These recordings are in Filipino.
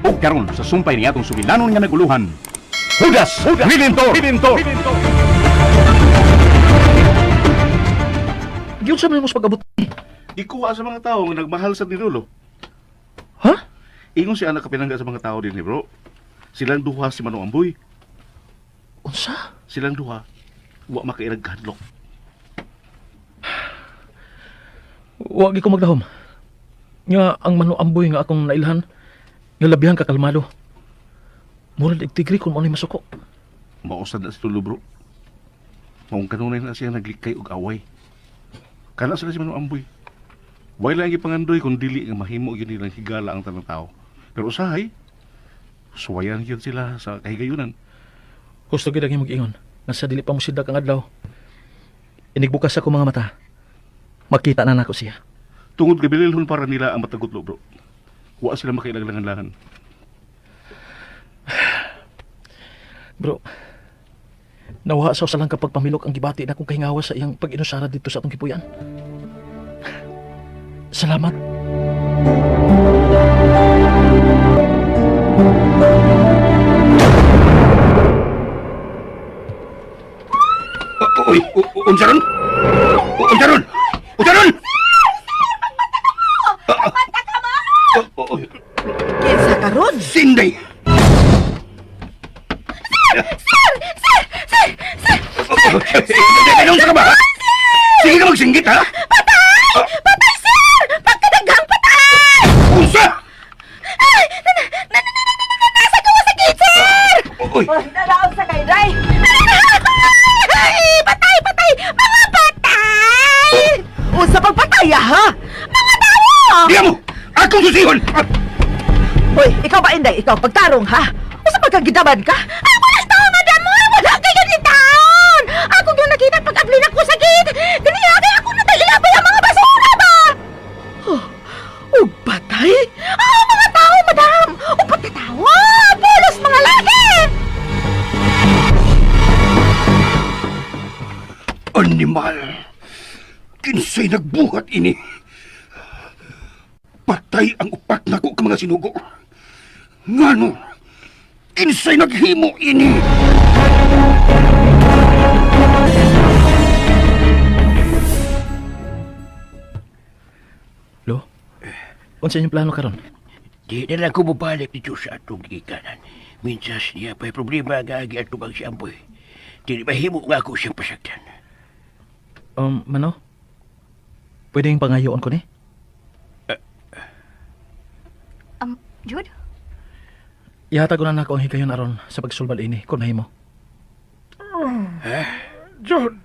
O karon sa sumpay ni atong sugilanon nga naguluhan. Hudas! Ridintor! Giyon sa mga mas pag-abot. Ikuha sa mga tao nga nagmahal sa ni Lolo. Ha? Ingon si anak kapinangga sa mga tao din ni bro. Silang duha si Manong Amboy. Unsa? Silang duha. Wa makairag hadlok. Wag ko magdahom. Nga ang manuamboy nga akong nailhan, nga labihan ka kalmado. Murag igtigri kung ano masuko. Mausad na si Lolo bro. Maong kanunay na siya naglikay og away. Kana sila si Manong Amboy. Way lang ipangandoy kung dili nga mahimo yun nilang higala ang tanang tao. Pero usahay, suwayan yun sila sa kahigayunan. Gusto gid ang mag-ingon. Nasa dili pa mo sidak ang adlaw. Inigbukas ako mga mata. Makita na nako siya. Tungod gabililhon para nila ang matagutlo bro. Wa sila makailangan-langan. Bro, nawa sa usalang kapag pamilok ang gibati na kong kahingawa sa iyang pag-inusara dito sa atong kipuyan. Salamat. Uy, unsa ron? Unsa ron? Unsa ron? Kinsa karon? Sinday! Sir! Unsa ka ba? Sige ka magsinggit, ha? Patay, sir! Pagkadaghang patay! Unsa? Nasa gawa sa sir! Uy! Nalaon sa kay Ray! Patay! Mga patay! Unsa pagpatay, ha? Mga tao! Diyan mo! Akong susihon! Hoy, ikaw ba, Inday? Ikaw, pagtarong, ha? Unsa pagkagidaman ka? Ako lang tao, madam mo! Wala kay ganit taon! Ako yung nakita pag-ablin ako sa gate! Ganiyagay ako na tailabay ang mga basura ba? Oh, patay? Mga tao, madam! Pagkatawa! Pulos mga laki! Animal! Kinsay nagbuhat ini? Patay ang upat na ko ka mga sinugo. Ngano? Kinsay naghimo ini? Lo, unsa inyong plano karon? Di na lang ko mabalik dito sa atong gikanan. Minsas niya pa'y problema nga agi atong ang siyampoy. Di mahimo nga ako siyang pasagdan. Mano? Pwedeng pangayoon ko ni? Jude? Ihatag ko na nako ang higayon aron sa pagsulbad ini kung nahimo. John!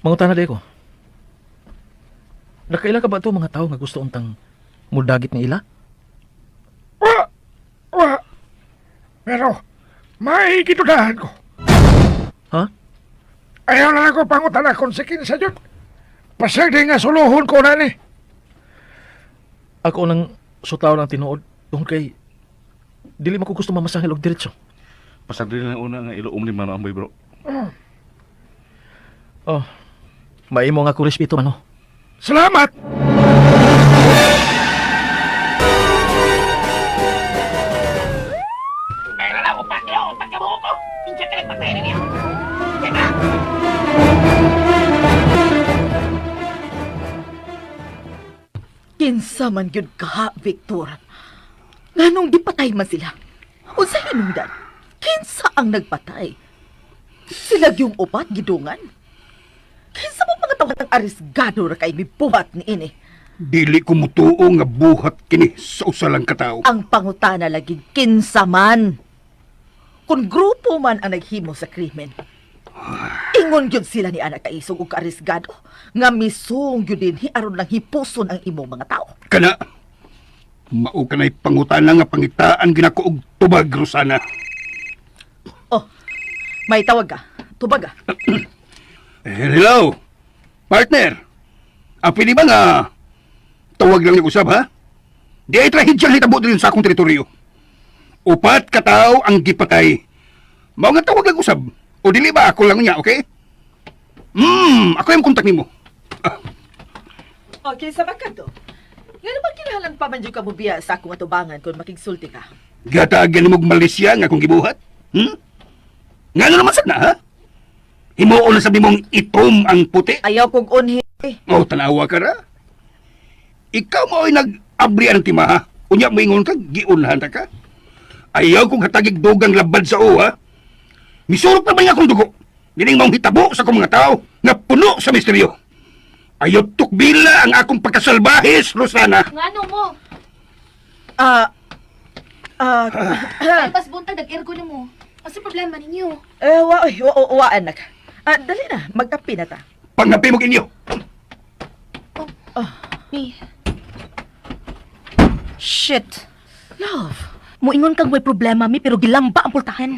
Mangutan na di ko. Nakaila ka ba ito mga tao nga gusto untang mudagit ni ila? Pero, may gitudahan ko. Ha? Ayaw na ako pangutan akong sa kinsa yun. Pasagdi nga suluhon ko na ni. Ako nang sutaw ng tinuod tungkol kay dili man ko gusto mamasahil og diretso. Pasagdi na una nga iloom ni Manong Amboy bro. Oh, maimo nga ko respeto mano. Salamat! Kinsa man yun ka, Victor. Nganong di patay man sila? Unsa hinungdan? Kinsa ang nagpatay? Sila yung upat gidungan? Kinsa mo mga tawag ng arisgado ra kay mibuhat ni ini? Dili ko mutuo nga buhat kini sa usalang katao. Ang pangutana lagi kinsa man. Kung grupo man ang naghimo sa krimen, ingon gyud sila ni anak kaisog og arisgado nga misung gyud din aron lang hipuson ang imong mga tao. Kana, mao kanay pangutana nga pangitaan ginako og tubag, Rosana. Oh, may tawag ka. Tubag ka. Hello, partner. Pwede ba nga tawag lang yung usab, ha? Di ay trahidyang hitabo din sa akong teritoryo. Upat katao ang gipatay. Mao nga tawag lang usab. O dili ba ako lang niya, okay? Ako yung kontak nimo. Okay, sa bagka to. Nga naman kinahalan pa man dyan ka mo biya sa akong atubangan kung makigsulti ka. Gatagan mo Malaysia nga akong gibuhat? Nga naman sad na, ha? Himuon na sabi mong itom ang puti? Ayaw kong unhi. O, tanawa ka ra? Ikaw mo ay nag-abri ang timaha. Unya mo ingon ka, giunlahan ta ka? Ayaw kong hatagig dugang labad sa uha. Misurok na ba niya akong dugo? Dining mong hitabo sa akong mga tao nga puno sa misteryo. Ayaw tukbila ang akong pagkasalbahis, Rosana. Ngano mo? Ay, pas buntag, nag-ergo na mo. Asa problema ninyo? Wa, anak. Dali na, magkapi na ta. Panghapi mo inyo. Mi, Shit. Love. muingon kang may problema, mi, pero gilamba ang pultahan.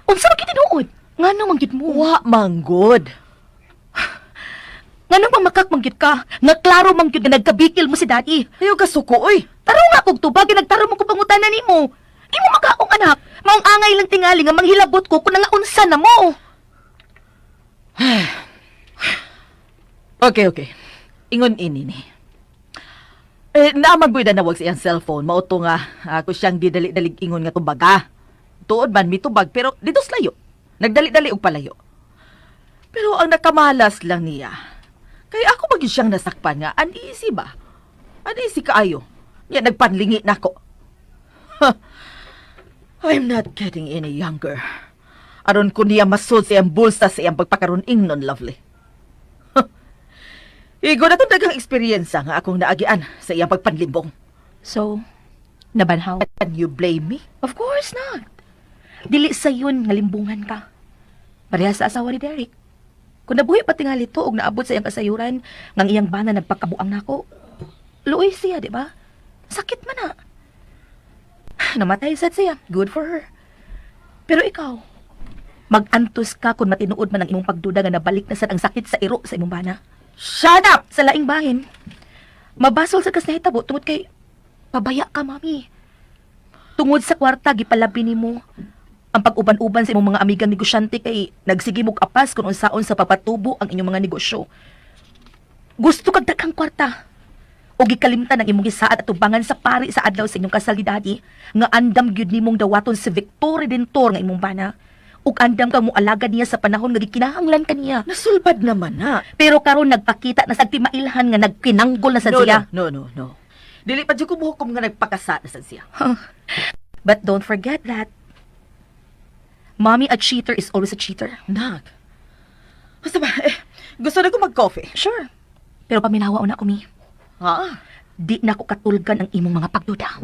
Unsa ba kitinuod? Ngano manggid mo? Wa, manggod. Ngano bang makakmanggid ka? Nga klaro manggid nga nagkabikil mo si daddy. Ayaw ka suko, oy. Taro nga kog tubag, nagtaro mo ko pangutanan nimo. Di mo makaong anak. Maong angay lang tingali nga manghilabot ko kung nga unsa na mo. Okay. Ingon ini ni. Naamag boy na nawag sa iyang cellphone. Mauto nga, ako siyang didali-dalig ingon nga tubaga. Tuod man, mi tubag, pero dito layo. Nagdali-dali og palayo. Pero ang nakamalas lang niya, kaya ako maging siyang nasakpan nga, uneasy ba? Uneasy kaayo. Niya nagpanlingi na ako. I'm not getting any younger. Aron ko niya masud sa iyang bulsa sa iyang pagpakaroon ingnon, lovely. Igo na itong dagang eksperyensya nga akong naagian sa iyang pagpanlimbong. So, nabanhaw? Can you blame me? Of course not. Dili sa yun nga limbungan ka. Parehas sa asawa ni Derek. Kung nabuhi pati nga lito og naabot sa iyang kasayuran, ngang iyang bana nagpakabuang nako. Luoy siya, di ba? Sakit man na. Namatay sad siya. Good for her. Pero ikaw, mag-antos ka kung matinuod man ang imong pagduda nga nabalik na sad ang sakit sa iro sa imong bana. Shut up! Sa laing bahin, mabasol sa kas nahitabo tungod kay pabaya ka, mami. Tungod sa kwarta, gipalabi nimo ang pag-uban-uban sa imong mga amigang negosyante kay nagsige mog apas kung unsaon sa papatubo ang inyong mga negosyo. Gusto kag daghang kwarta. O gikalimtan ang imong gisaad at tubangan sa pari sa adlaw sa inyong kasal ni daddy nga andam gyud nimong dawaton si Victor Redentor nga imong bana. Ug andam kang moalaga niya sa panahon nga gikinahanglan kaniya. Nasulbad naman na. Pero karon nagpakita na sa timailhan nga nagpinanggol na sa siya. No. Dili pa dyan ko muhukom nga nagpakasa na sa siya. But don't forget that mommy, a cheater is always a cheater. Nak. Basta ba, gusto na ko mag-coffee. Sure. Pero paminawa na ko, mi. Ha? Di na ko katulgan ang imong mga pagduda.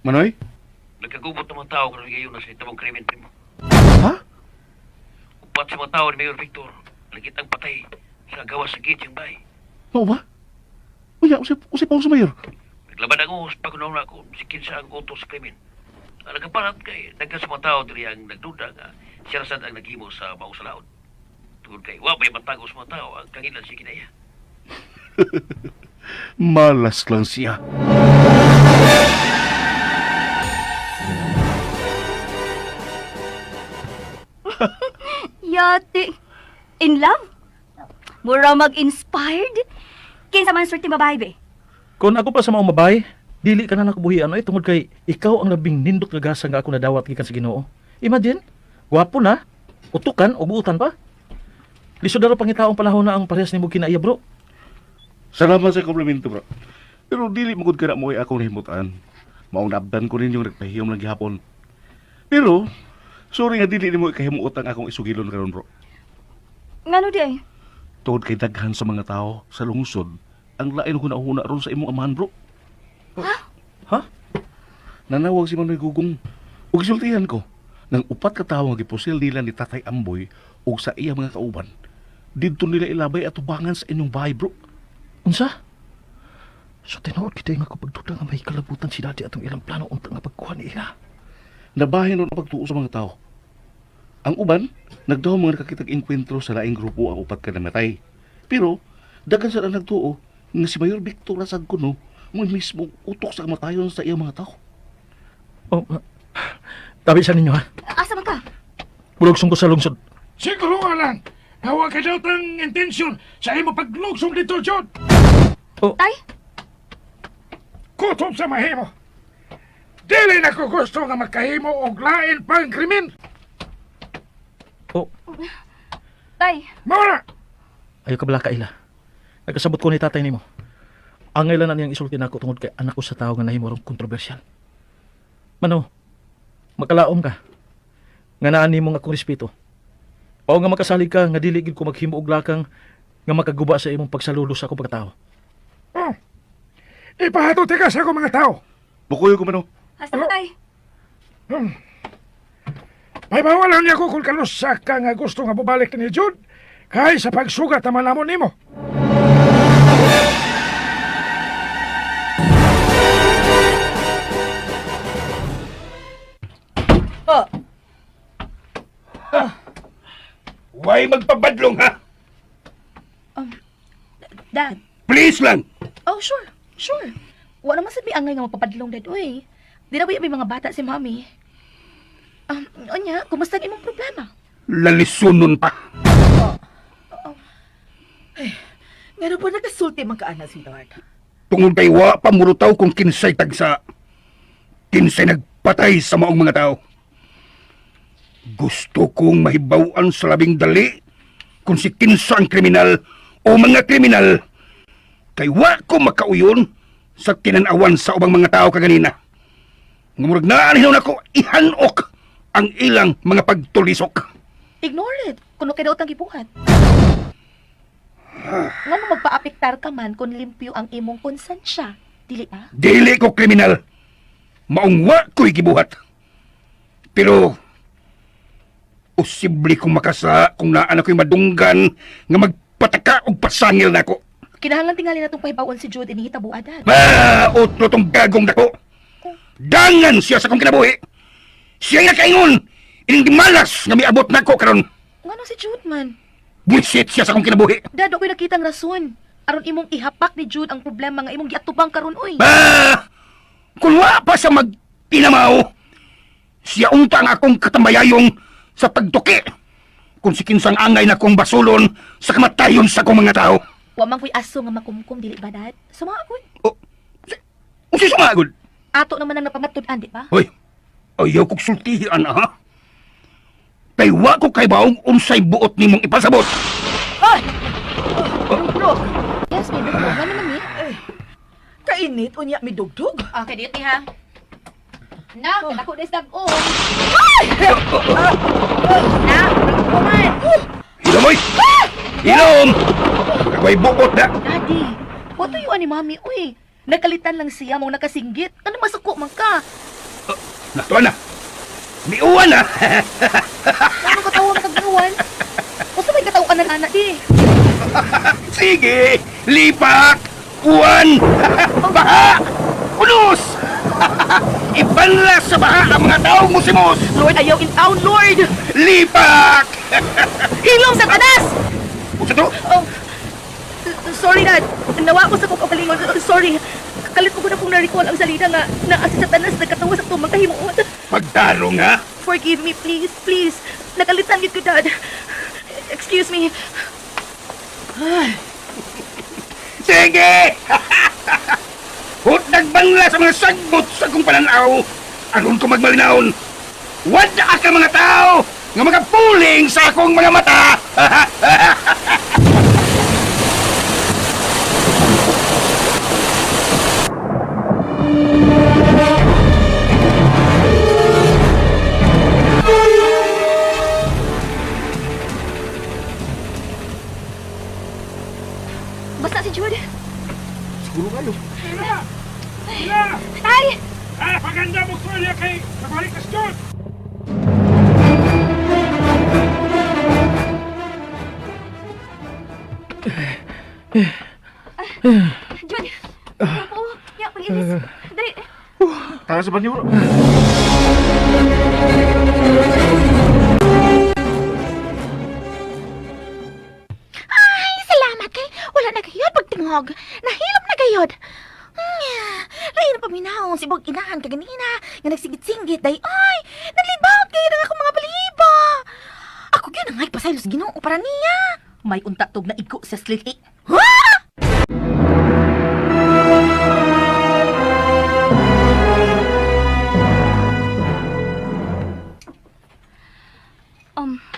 Manoy? Nagkagubot ng mga tao kung ngayon na sa itamang krimen mo. Ha? Upat sa mga tao ni Mayor Victor, nagit ang patay sa gawa sa gate yung bahay. Oo ba? Uya, usip ako sa mayor. Naglaban ang uhos pag unaw na ako, si Kinsa ang utos sa krimen. Ang nagkaparat kay nagka sa mga tao diri ang nagduda nga siya rasad ang naghimo sa maong sa laod. Tungod kay wa may matago sa mga tao ang kangilan si kinaya. Malas lang siya. Yate. In love? Mura mag-inspired? Kinsa man swerte babae be? Kung ako pa sa mga mabay, dili ka na nakabuhi tungod kay ikaw ang labing nindot nga gasa nga ako nadawat gikan sa Ginoo. Imagine, gwapo na, utukan o buutan pa. Lisod na ro pangitaong panahon na ang parehas nimo kinaiya, bro. Salamat sa komplemento, bro. Pero dili magud ka na mo ay akong nahimutan. Maong nabdan ko ninyong nagpahiyom lang gihapon. Pero, sorry nga dili mo ikahimuot ang akong isugilon karon, bro. Ngano di ay? Tungod kay daghan sa mga tao sa lungsod, ang lain ko nauna ron sa imong amahan, bro. Ha? Nanawag si Manoy Gugong. Ug gisultihan ko, nang upat ka tawo nga gipusil nila ni Tatay Amboy ug sa iya mga kauban. Didto nila ilabay at tubangan sa inyong bahay, bro. Unsa? So tinuod kita nga kapag duda nga may kalabutan si daddy atong ilang plano untang nga pagkuha niya. Nabahin ron ang pagtuo sa mga tao. Ang uban, nagdaw mga nakakitag inkwentro sa laing grupo ang upat ka namatay. Pero, dagan sa nagtuo nga si Mayor Victor Rasag Kuno mo mismo utok sa kamatayon sa iyang mga tao. Oh, tabi sa ninyo ha. Asa man ka? Bulugsong ko sa lungsod. Siguro nga lang, nawa ka daw tang intensyon sa imo paglugsong dito, Jud. Tay? Kutob sa mahimo. Dili na ko gusto nga makahimo og lain pang krimen. Oh, Tay? Mora! ayaw ka bala ka ila. Nagkasabot ko ni tatay nimo. Angay lang na niyang isulti na ako tungod kay anak ko sa tao nga nahimo rong kontrobersyal. Mano, makalaom ka. Nga naan nimo nga akong respeto. Pao nga makasalig ka nga dili gid ko maghimo og lakang nga makaguba sa imong pagsalulo sa akong pagkatao. Oh. Ipahato ka sa akong mga tao. Bukoy ko man, Hasta na, tay? May bawalan niya ko kung kalusa ka nga gusto nga bubalik ni Jude kay sa pagsugat na manamon nimo. Huwag magpabadlong, ha? Dad. Please lang. Oh, sure. Sure. Wa naman sabi angay nga mapapadlong, Dad. Uy, di na ba yung mga bata si Mami? Anya, kumusta ang imong problema? Lalisunon pa. Nga na po nagkasulti man ka, si Lord. Tungod kay wa pa murutaw kung kinsay tagsa. Kinsay nagpatay sa maong mga tao. Gusto kong mahibawan sa labing dali kung si kinsa ang kriminal o mga kriminal. Kay wa ko makauyon sa tinanawan sa ubang mga tao kaganina. Ngumurag naan hinon ako ihanok ang ilang mga pagtulisok. Ignore it. Kuno kay daw tang gibuhat. Nga mo magpaapektar ka man kung limpyo ang imong konsensya. Dili ba? Dili ko kriminal. Maong wa ko'y gibuhat. Pero, posible kong makasa kung naan ako'y madunggan nga magpataka o pasangil na ako. Kinahanglan tingali na itong pahibawon si Jude inihitabo adad. Utlo tong gagong dako. Dangan siya sa kong kinabuhi. Siya nga kaingon. Ining di malas nga miabot na ko karon. Nga no si Jude man. Buisit siya sa kong kinabuhi. Dad, ako'y nakitang rason. Aron imong ihapak ni Jude ang problema nga imong giatubang karon uy. Kung wa pa sa magtinamaw, siya unta ang akong katambayayong sa pagtuki. Kung si kinsang angay na kong basulon sa kamatayon sa kong mga tao. Wa man ko'y aso nga makumkum dili ba, Dad? Sumaagod. O si sumagod. Ato naman ang napamatud-an, di ba? Hoy, ayaw kong sultihan, ha? Kay wa ko kay baong unsay buot nimong ipasabot. Dugdog! Yes, may dugo. Nga naman ni. Kainit, unya mi dugdog. Okay, dito ni ha. Na, ako des dag-o. Na, kuman. Ilom, oy! Ilom! Ako'y buot na. Daddy, what do you ani mami? Uy, nakalitan lang siya mong nakasinggit. Ano masuko man ka? Natuan na. Miuwan na. Ano katawa ka tagnuwan? O sa may katawa ka ng anak di? Sige, lipak, uwan, baha, unos. Ibanla sa baha ang mga taong musimos. Lord, ayaw in town, Lord! Lipak! Hilom sa tanas! Usa to? Oh, sorry, Dad. Nawa ko sa pagkalingon. Sorry. Kalit ko na kung naricall ang salida nga naasi sa tanas nagkatawa sa tumang kahimuot. Pagtarong, ha? Forgive me, please, please. Nakalitan gid ko, Dad. Excuse me. Sige! Hut nagbanla sa mga sagbot sa kong pananaw. Aron ko magmalinaon. Wala ka mga tao nga magapuling sa akong mga mata. Basta si Jude. Siguro kayo. Tay! Paganda mo ko niya kay nabalik ka sa Jude. Jude! Ako, ya, pag-inis. Dali. Tara sa banyo, bro. Ay, salamat kay wala na gayod pagtingog. Nahilom na gayod. Lain na paminahon si Bog Inahan kaganina nga nagsinggit-singgit day. Ay, naglibawat kayo ng akong mga baliba. Ako gyud nangay pasaylo sa Ginoo para niya. May unta tog na igo sa sliti.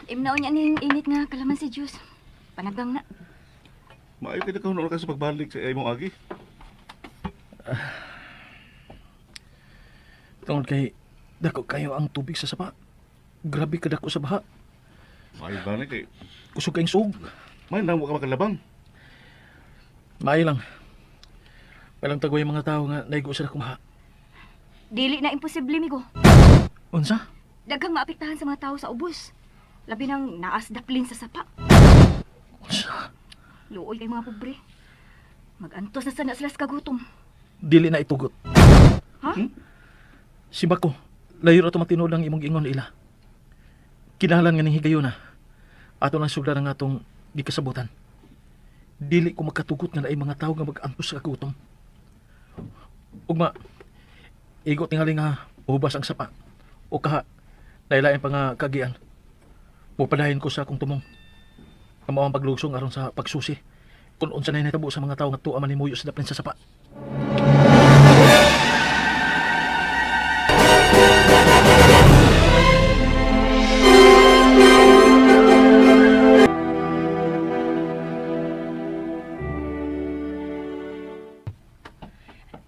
Imnaon niya ning init nga kalaman si Diyos. Panagang na. Maayo kayo na ka sa pagbalik sa imong agi. Tungod kay dako kayo ang tubig sa sapa. Grabe ka dako sa baha. Maayo ba kay Kusog kayong sug. may nang ka makalabang. Maayo lang. Walang tagoy mga tao nga naigo sa kumaha. Dili na imposible, migo. Unsa? Daghang maapektahan sa mga tao sa ubos. Labi nang naas daplin sa sapa. Unsa? Luoy kay mga pobre. Mag-antos na sana sila sa kagutom. Dili na itugot. Ha? Si Bako, layo ra to matinod ang imong ingon ila. Kinahanglan nga ning higayon na. Ato nang sugda nga atong gikasabutan. Dili ko magkatugot nga naay mga tao nga mag-antos sa kagutom. Ugma, igot tingali nga ubas ang sapa. O kaha, dahil pa nga kagian. Pupadahin ko sa akong tumong. Kamo ang paglugsong aron sa pagsusi. Kung unsa na natabo sa mga tao nga tuwa man himuyo sa daplin sa sapa.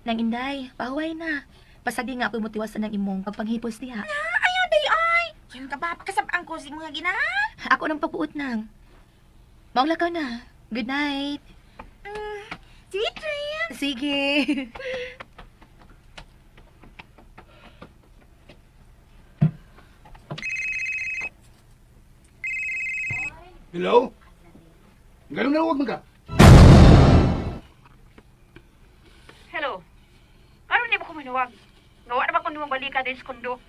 Nang Inday, pahuway na. Pasagi nga ako motiwasan ng imong pagpanghipos diha. Ayaw day ay. Yan ka ba pakasabang ko si mga ginahan? Ako nang papuot nang. Maula ka na. Good night. Sweet dreams. Sige. Hello? Ganun na huwag man ka. Hello. Karon di ba ko minuwag? Gawa na ba kung dumang balika din sa kondo?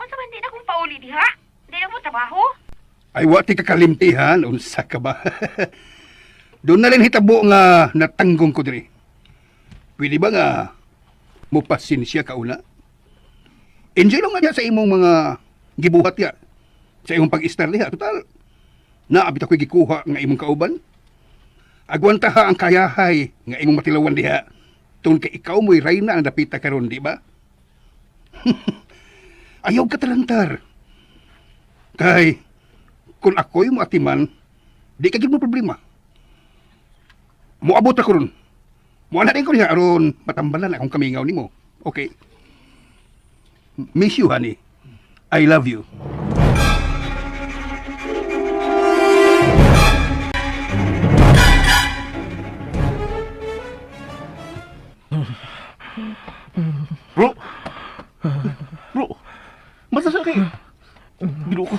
Unsa man di na kong pauli diha? Di na mo trabaho? Ay, wati ka kalimtihan. Unsa ka ba? Doon na rin hitabo nga natanggong ko diri. Pwede ba nga mupasinsya ka una? Enjoy lang nga niya sa imong mga gibuhat ya. Sa imong pag-star diha. Total, naabit ako'y gikuha nga imong kauban. Agwanta ha ang kayahay nga imong matilawan diha. Tungkol kay ikaw mo'y rayna ang dapita karon, di ba? Ayaw ka talantar. Kay, kung ako'y maatiman, di ka mo problema. Muabot ako ron. Muala din ko niya aron matambalan akong kamingaw nimo. Okay. Miss you, honey. I love you. Bro! Bro! Masa sa kay... Bino ko.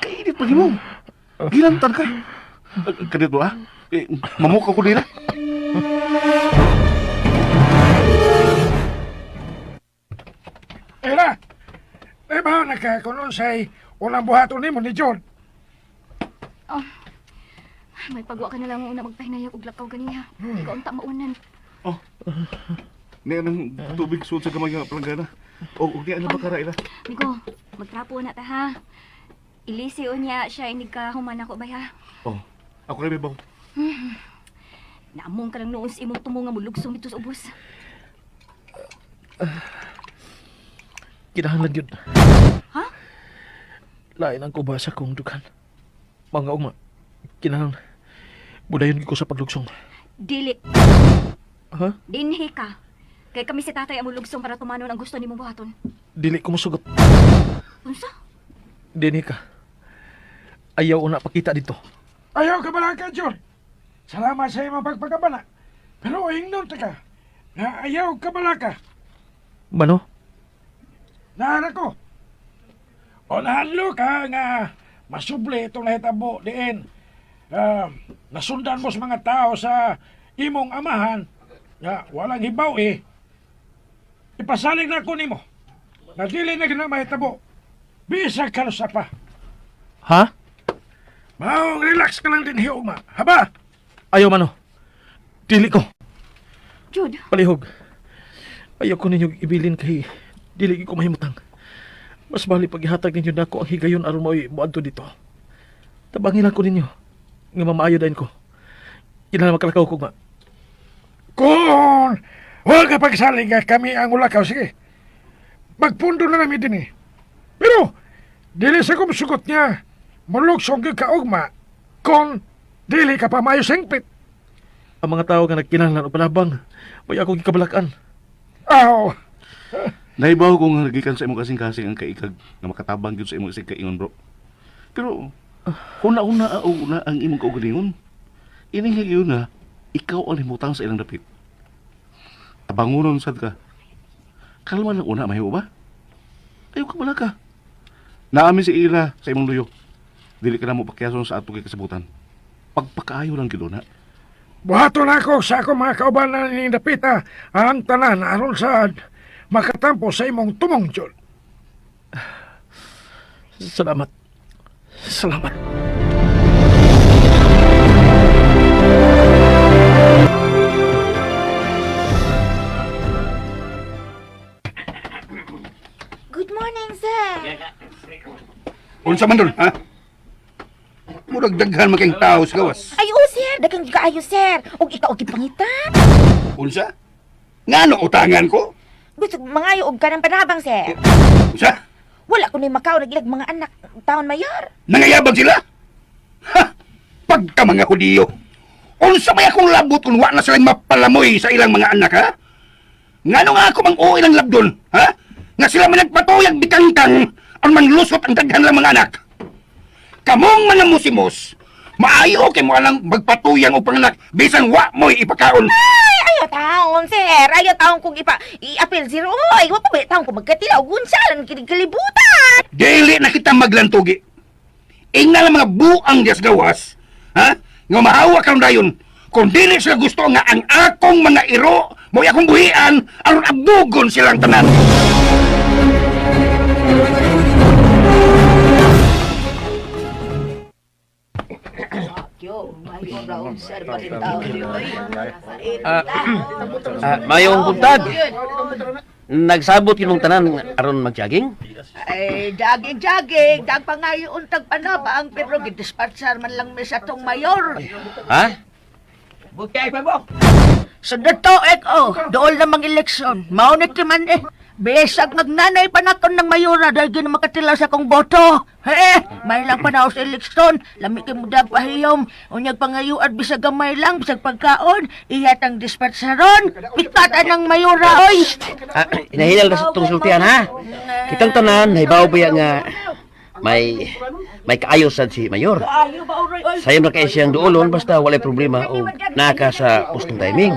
Kainit pa mo. Gilantan ka. Kanito ah. Mamuk ako nila. Ela! Ba nagkakunon sa'y unang buhaton ni mo ni John? May pagwa ka na lang una magpahinayag og lakaw ganiya. Ikaw unta maunan. Oh. Niya ng tubig suod sa gamay nga palanggana. O, di ano ba kara ila? Migo, magtrapo na ta ha. Ilisi unya siya inig ka human ako bay ha. Oh, ako rin may baw. Naamong ka lang noon sa imong tumo nga mulugsong dito sa ubos. Kinahanglan yun. Ha? Lain ang kubasa kong dukan. Mga uma, kinahanglan. Budayon ko sa paglugsong. Dili. Ha? Dinhi ka. Kay kami si tatay ang mulugsong para tumanon ang gusto nimong buhaton. Dili ko musugot. Unsa? Dini ka. Ayaw una pakita dito. Ayaw ka ba ka, John? Salamat sa iyong pagpagkabana. Pero ingnon ka. Na ayaw ka ba ka? Mano? Nahara ko. O nahanlo ka nga masubli itong nahitabo diin. Nasundan mo sa mga tao sa imong amahan nga walang hibaw eh. Ipasalig na ko nimo. Na dili na gina mahitabo. Bisag ka sa pa. Ha? Maong relax ka lang din hiuma. Haba? Ayaw mano. Dili ko. Jude, Palihog. Ayaw ko ninyong ibilin kay dili ko mahimutang. Mas bali paghihatag ninyo na ako ang higayon aron mo'y moadto dito. Tabangin ako ninyo. Nga mamaayo dahin ko. Kinala makalakaw ko nga. Kung huwag ka pagsaling nga kami ang ulakaw, sige. Magpundo na namin din eh. Pero, dili sa kumsugot niya, mulugsong yung kaugma, kung dili ka pa mayo singpit. Ang mga tao nga nagkinahanglan o palabang, may akong ikabalakan. Aw, Naibaw ko nga nagikan sa imong kasing-kasing ang kaikag nga makatabang gyud sa imong isig kaingon, bro. Pero una ang imong kaugalingon. Ining higayon na ikaw ang himutang sa ilang dapit. Abangunon sad ka. Kalma lang una mahiwa ba? Ayaw ka bala ka. Naamin si Ira sa imong luyo. Dili ka na mo pakyason sa ato kay kasabutan. Pagpakaayo lang gyud na. buhaton ako sa ako mga kaubanan ni Dapita ang tanan aron sa makatampo sa imong tumongtyon. Salamat. Salamat. Good morning, sir. Unsa man doon, ha? Murag daghan making tao sa gawas. Ay, sir. Dagang kaayo, sir. Og ikaw og gipangitan. Unsa? Ngano utangan ko? Gusto mangayo og kanang panabang, sir. Unsa? Wala ko ni Macau nagilag mga anak taon mayor. Nangayabang sila? Ha! Pagka mga kudiyo. Unsa may akong labot kung wa na silang mapalamoy sa ilang mga anak, ha? Ngano nga ako mang ilang labdon, ha? Nga sila man nagpatuyag bitangtang ang manlusot ang daghan lang mga anak. Kamong mga musimos, maayo kay mo alang magpatuyang upang anak bisan wa mo'y ipakaon. Ay, ayaw taon, sir. Ayaw taon kong i-appeal, sir. Oy, wa pa ba taon ko magkatilaw. Gunsalan, kilibutan. Dili na kita maglantugi. Ingna lang mga buang dias gawas, ha? Nga mahawa kang dayon. Kung dili sila gusto nga ang akong mga iro mo'y akong buhian, aron abugon silang tanan. Mayong buntag. Nagsabot yung tanan aron mag-jogging? Ay, jogging. Dagpangayon tag panaba ang pero gidispatchar man lang mi sa tong mayor. Ha? Sunod to, dool namang eleksyon. Maunit man Besag nagnanay panakon ng mayora dahil gina makatilaw sa kong boto. May lang pa na sa eleksyon. Lami kay muda pahiyom. Unyag pangayo at bisag gamay lang, bisag pagkaon. Iyatang dispatsaron. Pitatan ng mayora, oy! Inahinal na sa itong sultihan, ha? Kitang tanan, naibaw ba yan nga may kaayosan si Mayor. Sayang na kayo siyang doolon, basta walay problema o naka sa pustong timing.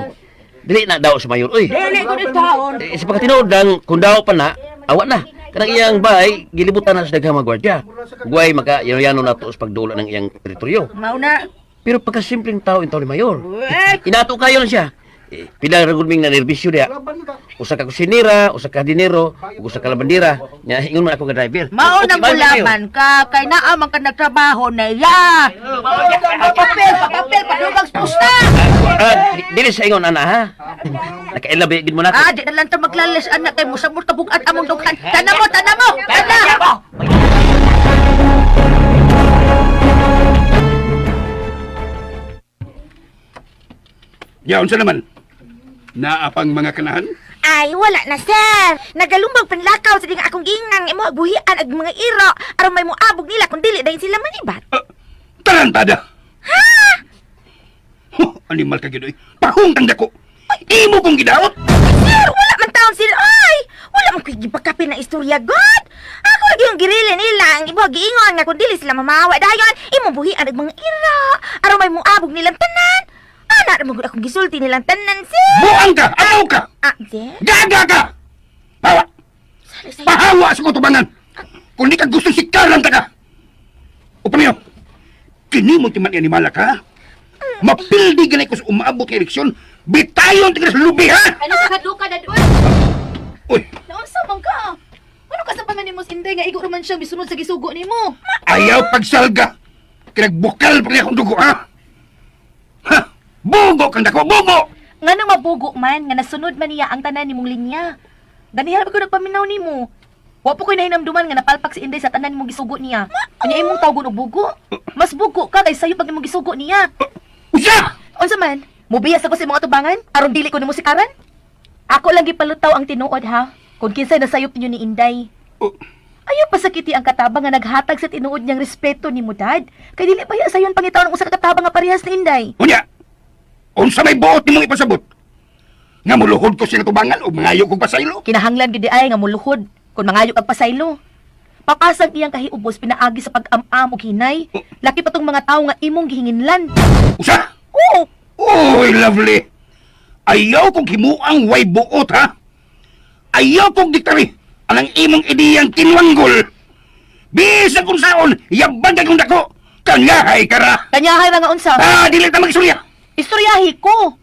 Dili na daw si Mayor, uy. Dili ko ni taon. Sa pagkatinood lang, kung daw pa na, awat na. Kanang iyang bahay, gilibutan na sa daghang mga gwardya. Guway, maka-yano na to sa pagdulo ng iyang teritoryo. Mauna. Pero pagkasimpleng tao yung ni Mayor. Wek! Inato kayo lang siya. Pila ragulming na nerbisyo diya. Usa ka kusinira, usa ka dinero, usa ka labandira. Nya ingon man ako nga driver. Maunang gulaman ka, kay naamang ka nagtrabaho na iya. Papel, padugang pusta. Dili sa ingon ana ha. Nakailabi gid mo nato. Di na lang ito maglalis, anak kay mo sa murtabug at among dughan. Tana mo! Yaon sa naman. Naapang mga kanahan? Ay, wala na, sir. Nagalumbag panlakaw sa nga akong gingang imo buhian ag mga iro aron may moabog nila kung dili dayon sila manibat. Tarantada! Ha? Animal ka gidoy. Pahungtang dako. Imo kong gidaot. Sir, wala man taon sila. Ay, wala man kuy gipakapin na istorya, God. Ako lagi yung girilin nila ang ibo giingon nga kung dili sila mamawa dayon imo buhian ag mga iro aron may moabog nilang tanan. Ana ra mo gud akong gisulti nilang tanan, sir. Buang ka! Amaw ka! Sir? Gaga ka! Pawa! Pahawa sa kutubangan! Kung di ka gusto sikaran ta ka! Upa niyo! Kini mo timan animala ka? Mapildi ganay ko sa umaabot ng eleksyon, bitayon tigres lubi, ha? Ano ka kaduka na doon? Uy! Naunsa man ka? Ano ka sa panganin mo sinday nga igo naman siya bisunod sa gisugo nimo? Ayaw pagsalga! Kinagbukal pa niya akong dugo, ha? Ha? Bugo kang dako! Bugo! Nga nang mabugo man, nga nasunod man niya ang tanan nimong linya. Ganihal ko nagpaminaw nimo. Wa po ko'y nahinamduman nga napalpak si Inday sa tanan mong gisugo niya. Anya imong tawgon og bugo. Mas bugo ka kay sayo pag imong gisugo niya. Usa! Unsa man? Mubiyas ako sa imong atubangan aron dili ko nimo sikaran? Ako lang gipalutaw ang tinuod ha. Kung kinsay nasayop ninyo ni Inday. Oh, Ayaw pasakiti ang katabang nga naghatag sa tinuod niyang respeto ni mo, Dad. Kay dili pa sayon pangitaon ang usa ka katabang nga parehas ni Inday. unya! Unsa may buot nimong ipasabot? Nga muluhod ko sila tubangan o mangayo kong pasaylo? Kinahanglan gid ay nga muluhod kun mangayo kag pasaylo. Papasag iyang kahiubos pinaagi sa pag-am-am ug hinay. Laki pa tong mga tawo nga imong gihinginlan. Usa! Oo, Uy, lovely! Ayaw kong himuang way buot, ha? Ayaw kong diktari anang imong ideyang kinwanggol. Bisa kung saon, yabang kong dako. Kanyahay kara! kanyahay ra nga unsa. Dili ta mag-istorya! Istoryahi ko.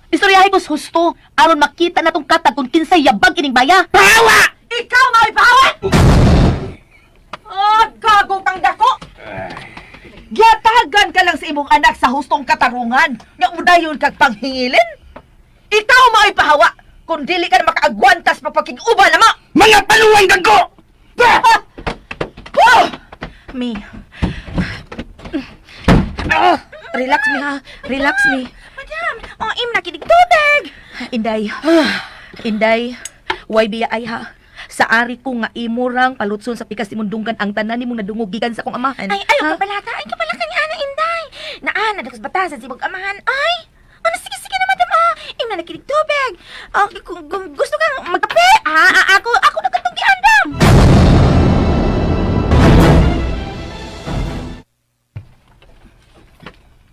Istoryahi ko husto aron makita na tong katag kung kinsay yabang kining baya. Pahawa! Ikaw nga ipahawa! Gago kang dako! Gyatagan ka lang sa imong anak sa hustong katarungan nga udayon kag panghingilin. Ikaw mo ipahawa kung dili ka na makaagwantas pagpakig-uban na mo! Mga paluwang dagko! Mi. Relax mi ha. Relax mi. Madam, im nakinig tubig! Inday. Inday. Way biya ay ha. Sa ari ko nga imurang palutson sa pikas imong dunggan ang tanan nimong nadungog gikan sa akong amahan. Ay, ayaw ka balaka. Ay, kapalaka ni Ana Inday. Naan, nadakas batasan si mag-amahan. Ay, ano, sige na, madam. Im na nakinig tubig. Kung gusto kang magkape, ako na katong giandam.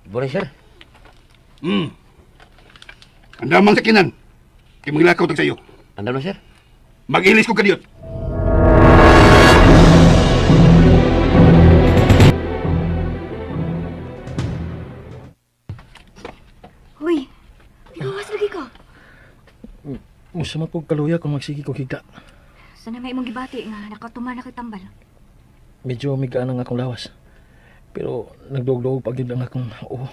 Boleh, sir? Andamang sakinan. Kaya maglakaw tag sa'yo. Anda na, sir? Mag-ilis ko kadiyot. Uy, tinuwas lagi ka. Musa man kong kaluya kung magsigi ko higda. Sana may imong gibati nga nakatuman na kitambal. Medyo migaan ang akong lawas. Pero nagdog-dog pag yun ang akong oo.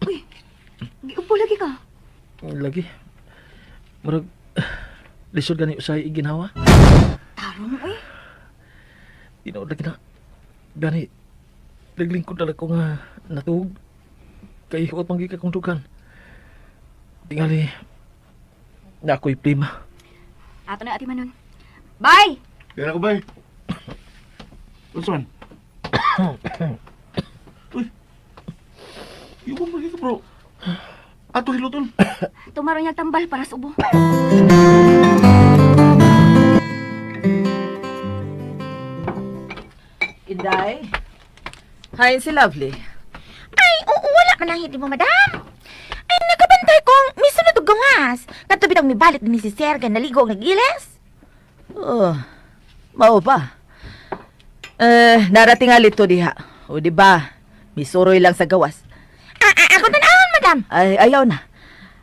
Uy, giupo lagi ka. Lagi. Murag, lisod gani usay iginawa. Tarong, uy. Tinood lagi na. Gani, naglingkod na ko nga natug. Kay huwag manggika kong dugan. Tingali, na ako'y prima. Ato na ati manon. Bye! Kaya ako ba eh? Usman? Uy! Iwan mo lagi ka, bro. Ato hiluton. Tumaro niyang tambal para sa ubo. Inday? Hi, si Lovely. Ay, oo, wala man ang hindi mo, madam. Ay, nagabantay kong may sunod og gungas. Katubi nang may balik din si Serga naligo og nagiles. Oh, mao ba? Narating alit to diha. O di ba? Misuroy lang sa gawas. Ako tanawon, madam. Ay, ayaw na.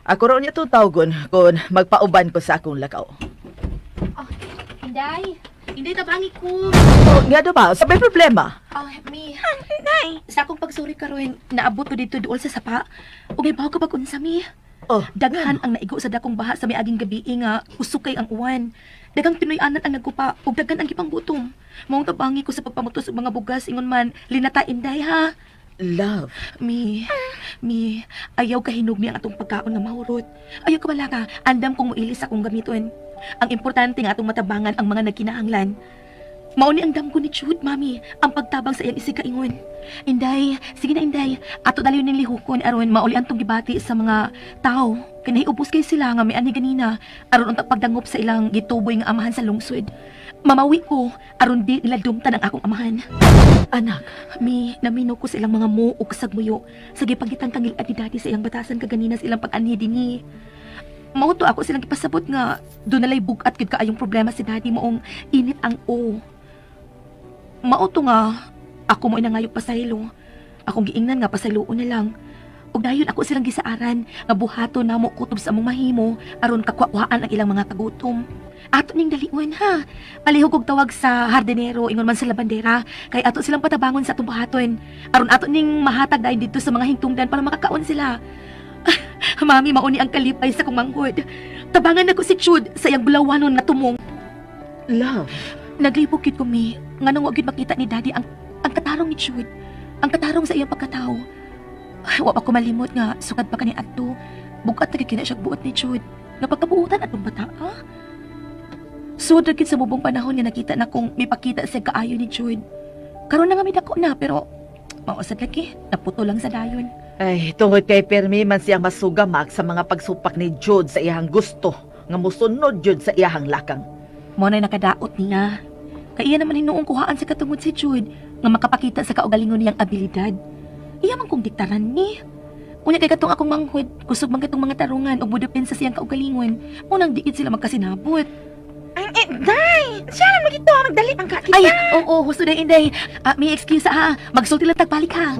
Ako ron niya tutawgon kung magpauban ko sa akong lakaw. Inday. Inday, tabangi ko. Oh, nga do ba? Sa may problema? Mi. Nay. Sa akong pagsuri karon, naabot ko dito duol sa sapa. Ug may baho ka pag unsa mi. Oh, Daghan ang naigo sa dakong baha sa may aging gabi nga usok kay ang uwan. Dagang Pinoy-anan ang nagkupa ug daghan ang gipang gutom. Maong tabangi ko sa pagpamutos og mga bugas ingon man linata Inday ha. love. Mi, ayaw ka hinog mi ang atong pagkaon nga mahurot. Ayaw ka bala ka, andam kong muilis akong gamiton. Ang importante nga atong matabangan ang mga nagkinahanglan. Mauni ang damgo ni Chud, mami, ang pagtabang sa iyang isig-kaingon. Inday, sige na Inday, ato dali ning lihukon aron mauli antong gibati sa mga tao. Kinahiubos kay sila nga may ani ganina aron untang pagdangop sa ilang gituboy nga amahan sa lungsod. Mamawi ko aron di nila dumtan ang akong amahan. Anak, Namino ko sa ilang mga mo o kasagmuyo sa gipagitan kang ilad ni dati sa ilang batasan kaganina sa ilang pag-anhi dinhi. Mauto ako silang ipasabot nga doon nalay bugat gid kaayong problema si daddy moong init ang o. Mauto nga ako mo inangayog pasaylo. Akong giingnan nga pasayloon na lang. Ug dayon ako silang gisaaran nga buhaton namo kutob sa among mahimo aron kakwawaan ang ilang mga kagutom. Ato ning daliwan ha. Palihog og tawag sa hardinero ingon man sa labandera kay ato silang patabangon sa atong buhaton aron ato ning mahatag dayon dito sa mga hingtungdan para makakaon sila. Mami, mauni ang kalipay sa kong manghod. Tabangan na ko si Chud sa iyang bulawanon na tumong. Love? Naglibog yun ko, Mi. Nga nung wag yun makita ni Daddy ang katarong ni Jude. Ang katarong sa iyang pagkatao. Ay, wa pa ko malimot nga, sukad pa ka ni Adto. Bukat na kikina siya buot ni Jude. Nga pagkabuutan atong bata, ha? Sudra gid sa mubong panahon nga nakita na kung may pakita sa kaayo ni Jude. Karon na nga may dako na, pero mausad lagi, naputo lang sa dayon. Ay, tungod kay Permi man siyang masugamak sa mga pagsupak ni Jude sa iyang gusto, nga musunod Jude sa iyang lakang. Mo na'y nakadaot niya. Kaya naman hinuong kuhaan sa katungod si Jude nga makapakita sa kaugalingon niyang abilidad. Iya man kong diktaran ni. Unya kay katong akong manghud, kusog man katong mga tarungan o budapin sa siyang kaugalingon. Munang diit sila magkasinabot. Day! Siya lang magito, magdali ang kakita. Ay, oo, husto na Inday. May excuse ha. Magsulti lang tagbalik ha.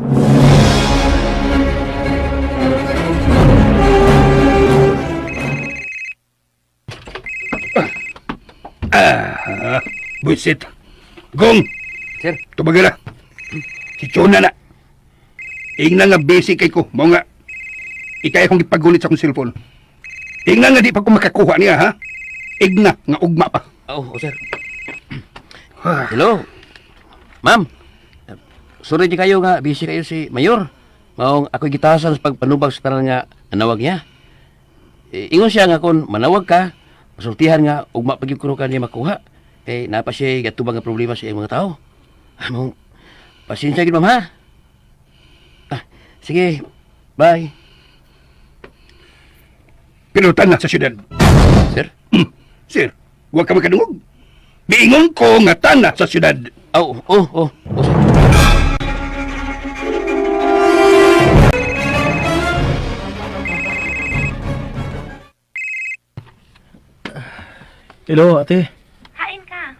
Buisit. Gong! Sir. Tubagala. Si Chona na. Ingna nga busy kay ko. Mao nga. Ikay akong ipagulit sa akong cellphone. Ingna nga di pa ko makakuha niya, ha? Igna nga ugma pa. Sir. Hello. Ma'am. Sorry di kayo nga, busy kayo si Mayor. Maong ako gitasan sa pagpanubag sa tanan nga nanawag niya. Ingon siya nga kung manawag ka, masultihan nga ugma pagyud kuno ka niya makuha. Kay napa siya gatubang nga problema sa iyang mga tao. Maong pasensya gid ma'am ha. Sige. Bye. Pinutan na sa syudad. Sir? Sir, huwag ka makadungog. Biingon ko nga tana sa syudad. Oh, sir. Hello, ate. Hain ka.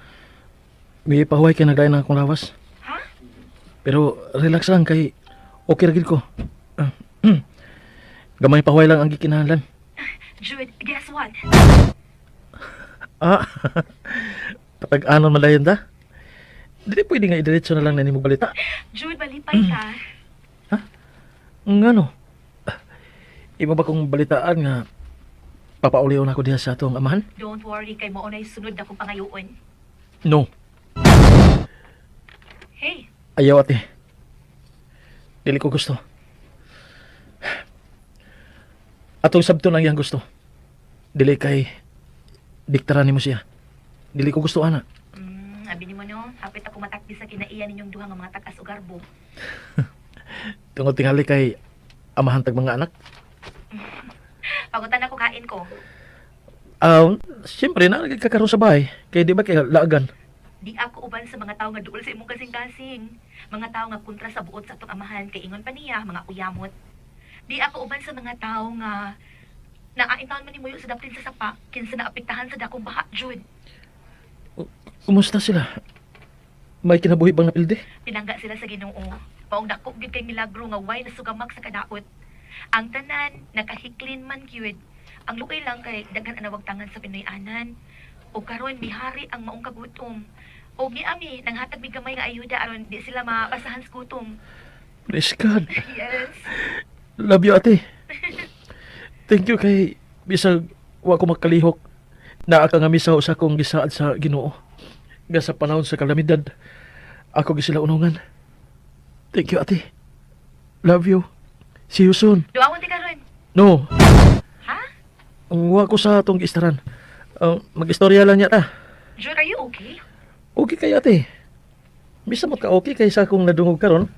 May pahuway ka nagdayan ng akong lawas. Ha? Pero relax lang kay okay ra gid ko. Gamay pahuway lang ang gikinahanglan. Jude, guess what? Patag-anon man dayon ta? Dili pwede nga idiretso na lang na nimo balita. Jude, malipay ka. Ngano? Imo ba kong balitaan nga papauliw na ako diha sa atong amahan? Don't worry, kay mo unay sunod na kong pangayoon. No. Hey, Ayaw ate. Dili ko gusto. Atong sabton ang iyang gusto. Dili kay diktaran nimo siya. Dili ko gusto ana. abi ni mo no, hapit ako matakdi sa kinaiyan ninyong duha nga mga tagas o garbo. Tungod tingali kay amahan tag mga anak. Pagutan ako kain ko. Siyempre na nagkakaroon sa bahay. Kaya di ba kay laagan? Di ako uban sa mga tao nga duol sa imong kasing-kasing. Mga tao nga kontra sa buot sa atong amahan kay ingon pa niya mga uyamot. Di ako uban sa mga tao nga naaintaon man ni muyo sa daplin sa sapa kinsa naapektahan sa dakong baha, Jude. Kumusta sila? May kinabuhi bang napilde? Tinangga sila sa Ginoo. Maong dako gyud kay milagro nga way nasugamak sa kadaot. Ang tanan nakahiklin man gyud. Ang luoy lang kay daghan anawag tangan sa Pinoy-anan. O karon mihari ang maong kagutom. O giami nanghatag mi gamay nga ayuda aron di sila mabasahan sa gutom. Praise God. Yes. Love you, ate. Thank you kay bisag wa ko makalihok na ka nga misaw sa akong gisaad sa Ginoo. Nga sa panahon sa kalamidad, ako gisila unungan. Thank you, ate. Love you. See you soon. Duawon ti karon. No, Ha? wa ko sa atong giistaran. Mag-istorya lang niya ta. Jude, are you okay? Okay kay ate. Bisa mo ka okay kay sa akong nadungog karon.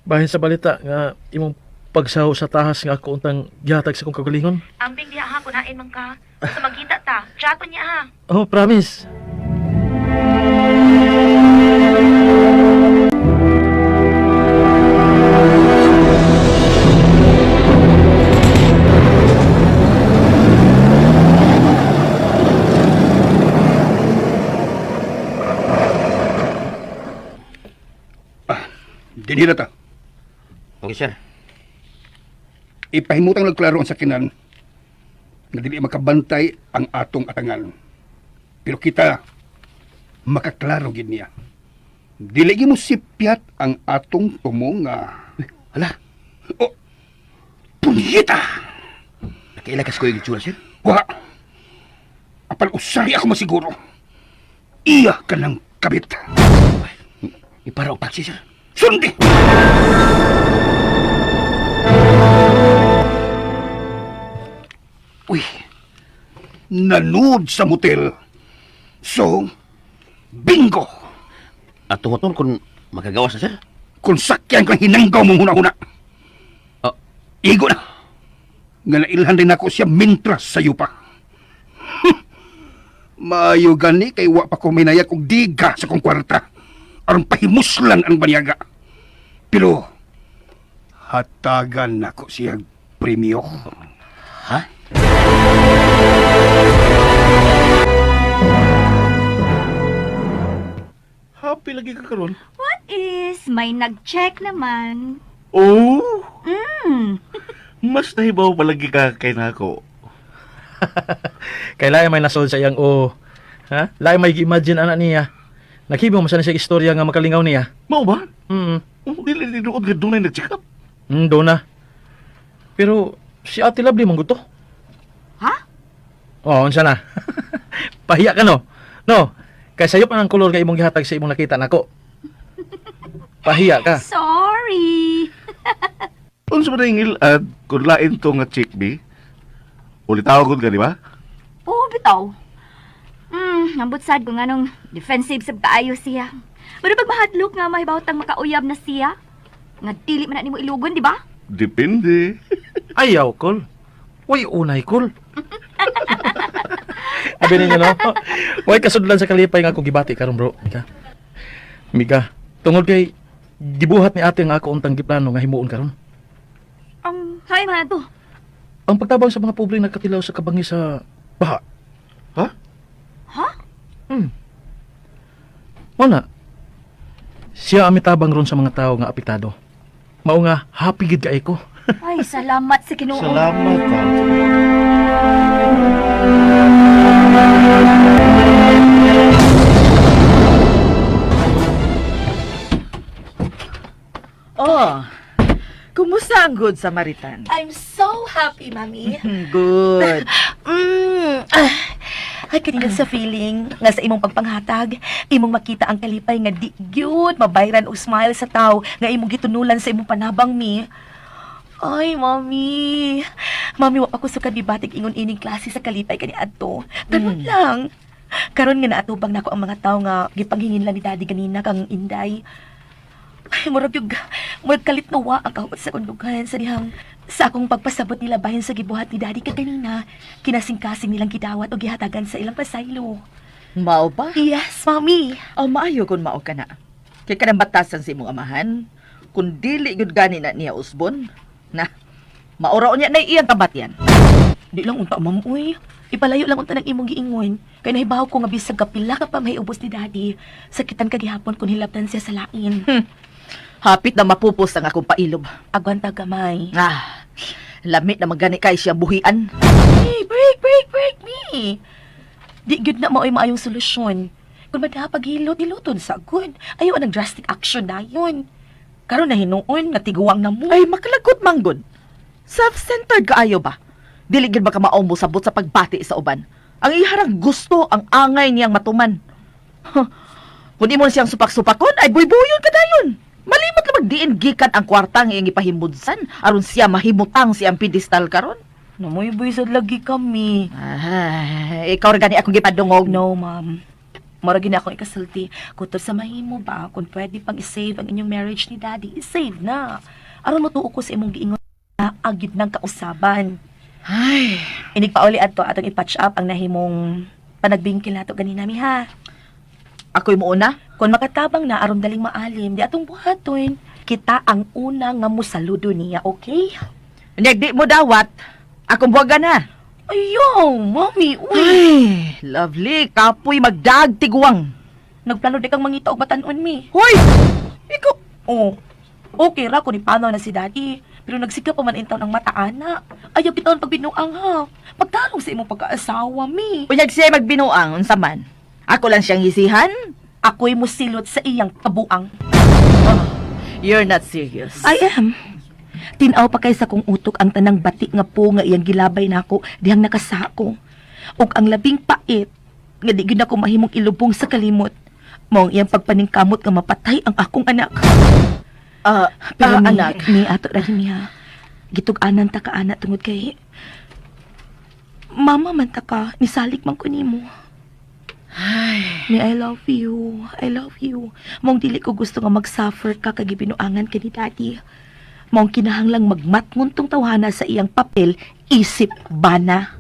Bahin sa balita nga imong pagsaw sa tahas nga ako untang gihatag sa akong kagalingon. Ambing diha ha kunain man ka. Sa magkita ta. Chaton niya ha. Oh, promise. Dinhira ta. Okay, sir. Ipahimutang nagklaro ang sakinan na dili makabantay ang atong atangan. Pero kita makaklaro gid niya. Dili gyud mo sipyat ang atong tumong nga. Hala, Oh, punyeta! nakailakas ko yung itsura, sir. Wa! Apal usay ako masiguro. iya ka ng kabit. Iparaw taxi, sir. Sundi! Uy, nanood sa motel. So, bingo! At tungoton kung magagawas na, sir. Kung sakyan kang hinanggaw mong huna-huna. Ah. Igo na. Nga nailhan rin ako siya mintras sa yupa. Maayo gani kay wa pa ko minayag og diga sa kong kwarta. Aron pahimuslan ang banyaga. Pero, hatagan nako siya premyo. Ha? Happy lagi ka karon. What is? May nag-check naman. Oh, Mm. mas nahibaw palagi ka kay nako. Kailangan may nasod sa iyang o. Ha? Lain may imagine anak niya. Naghibong mo sana siya istorya nga makalingaw niya. Mao ba? Mm. Dili doon nga dunay nag-check up. Do na. Pero si Ate Lovely man gusto. Ha? Oh, unsa na? Pahiya ka no? No. Kay sayop ang kolor nga imong gihatag sa imong nakita nako. Pahiya ka. Sorry. Unsa man ingil at kung lain to nga chick bi? Ulitawag ka, di ba? Oo, bitaw. Ambot sad ko nga nung defensive sab kaayo siya. Pero pag mahadlok nga mahibawtang makauyab na siya, nga dili man na nimo ilugon, di ba? Depende. Ayaw, Kol. Way unay, Kol. Sabi ninyo, no? Way kasudlan sa kalipay nga akong gibati karon bro. Miga, tungod kay gibuhat ni ate nga ako untang giplano nga himuon karon. Ang hay man to. Ang pagtabang sa mga pobreng nagkatilaw sa kabangi sa baha. Ha? Ha? Wala. Siya amitabang ron sa mga tao nga apitado. Mao nga happy gid kay ko. Ay, salamat sa Ginoo. Salamat, Tang. Oh, kumusta ang Good Samaritan? I'm so happy, Mami. Good. Ay, kanina sa feeling nga sa imong pagpanghatag, imong makita ang kalipay nga di gyud mabayran og smile sa tao nga imong gitunulan sa imong panabang mi. Ay, Mami. Mami, wa pa ko sukad bibatig ingon ining klase sa kalipay kani adto. Karon lang. Karon nga naatubang nako ang mga tao nga gipanghingin lang ni Daddy ganina kang Inday. Ay, murag kalit na wa ang kahot sa kundugan sa dihang sa akong pagpasabot nila bahin sa gibuhat ni Daddy kaganina. Kinasing-kasing nilang gidawat o gihatagan sa ilang pasaylo. Mao ba? Yes, Mami. O maayo kung mao ka na. Kaya ka nang batasan sa imong amahan. Kung dili gud gani na niya usbon. Na, mauraw niya na iyang kabatyan. Di lang unta, Ma'am, uy. Ipalayo lang unta ng imong giingon. Kaya nahibaw ko nga bisag kapila ka pa may ubos ni Daddy. Sakitan ka gihapon kung hilabtan siya sa lain. Hapit na mapupos ang akong pailob. Agwanta gamay. Lamit na magani kay siya buhian. Hey, break me. Di gyud na mao'y maayong solusyon. Kung ba paghilot, nilutod sa good. Ayaw ang drastic action na yun. Karon na hinuon, nga tiguang na mo. Ay, makalagot manggod. Self-centered ka ayo ba? Dili gid ba ka maombo sabot sa pagbati sa uban? Ang iharang gusto ang angay niyang matuman. Kung di mo siyang supak-supakon, ay buy-buyon ka dayon. Malimot na magdiin gikan ang kwartang iyang ipahimudsan aron siya mahimutang siyang pedestal karon. Namoy buisad lagi kami. Ikaw rin gani akong gipadungog. No, Ma'am. Maragin akong ikasulti. Kutob sa mahimo ba, kung pwede pang isave ang inyong marriage ni Daddy, isave na. Aron matuo ko sa imong giingon na agid ng kausaban. Ay, Inigpauli adto atong i-patch up ang nahimong panagbingkil nato ganina mi ha. ako'y muuna. Kung makatabang na aron daling maalim, di atong buhaton. Kita ang una nga musaludo niya, okay? Di mo dawat, akong buwaga na. Ayaw, Mami, uy. Ay, lovely, kapoy magdag tiguang. Nagplano di kang mangita og batanon mi. Hoy! Ikaw, Oh, okay ra kung ipanaw na si Daddy. Pero nagsikap pa man intaw ng mata, ana. Ayaw kitawon pagbinuang ha. Pagtarong sa imong pagkaasawa, mi. unyag siya magbinuang, unsa man. Ako lang siyang hisihan. Ako'y musilot sa iyang kabuang. You're not serious. I am. Tinaw pa kay sa kong utok ang tanang bati nga po nga iyang gilabay nako dihang nakasako. Ug ang labing pait, nga di gyud ako mahimong ilubong sa kalimot. Mao ang iyang pagpaningkamot nga mapatay ang akong anak. Pero anak. ni ato Rahimya, gitug-anan ta ka anak tungod kay mama man ta ka, nisalik man ko nimo. Ni I love you. I love you. Mong dili ko gusto nga mag-suffer ka kag binuangan ka ni daddy. Mong kinahanglang magmatngon tong tawhana sa iyang papel, isip bana.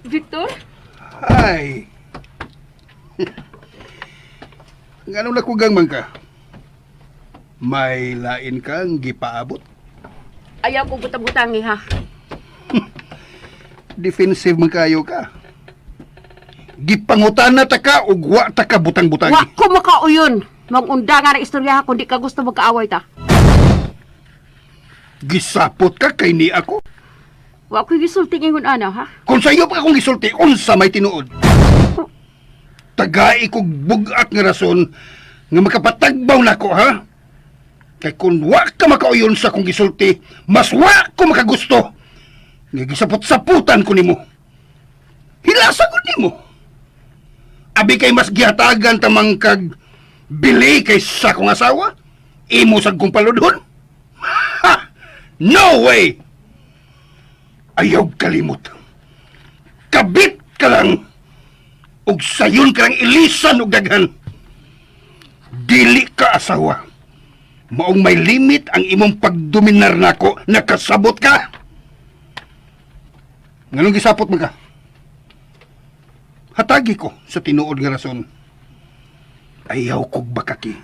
Victor? Ay! Ngano nakugang man ka? May lain kang gipaabot? Ayaw ko butang-butangi ha. Defensive man kayo ka. Gipangutan na ta ka ug wa ta ka butang-butangi. Wa ko makauyon. Mag-unda nga na istorya kung di ka gusto magkaaway ta. Gisapot ka kay ni ako. Wa ko gisulti ingon ana ha. Kung sayo pa akong gisulti, unsa may tinuod? Tagai kog bugat nga rason nga makapatagbaw nako ha? Kay kung wa ka makauyon sa akong gisulti, mas wa ko makagusto. Nga gisapot-saputan ko nimo. Hilasa ko nimo. Abi kay mas gihatagan tamang kag bili kay sa akong asawa? Imo sa kong paludhon? Ha! No way! Ayaw kalimot. Kabit ka lang. Ug sayon ka lang ilisan og daghan. Dili ka asawa. Maong may limit ang imong pagdominar nako, nakasabot ka. Nganong gisapot man ka? Hatagi ko sa tinuod nga rason. Ayaw kog bakaki.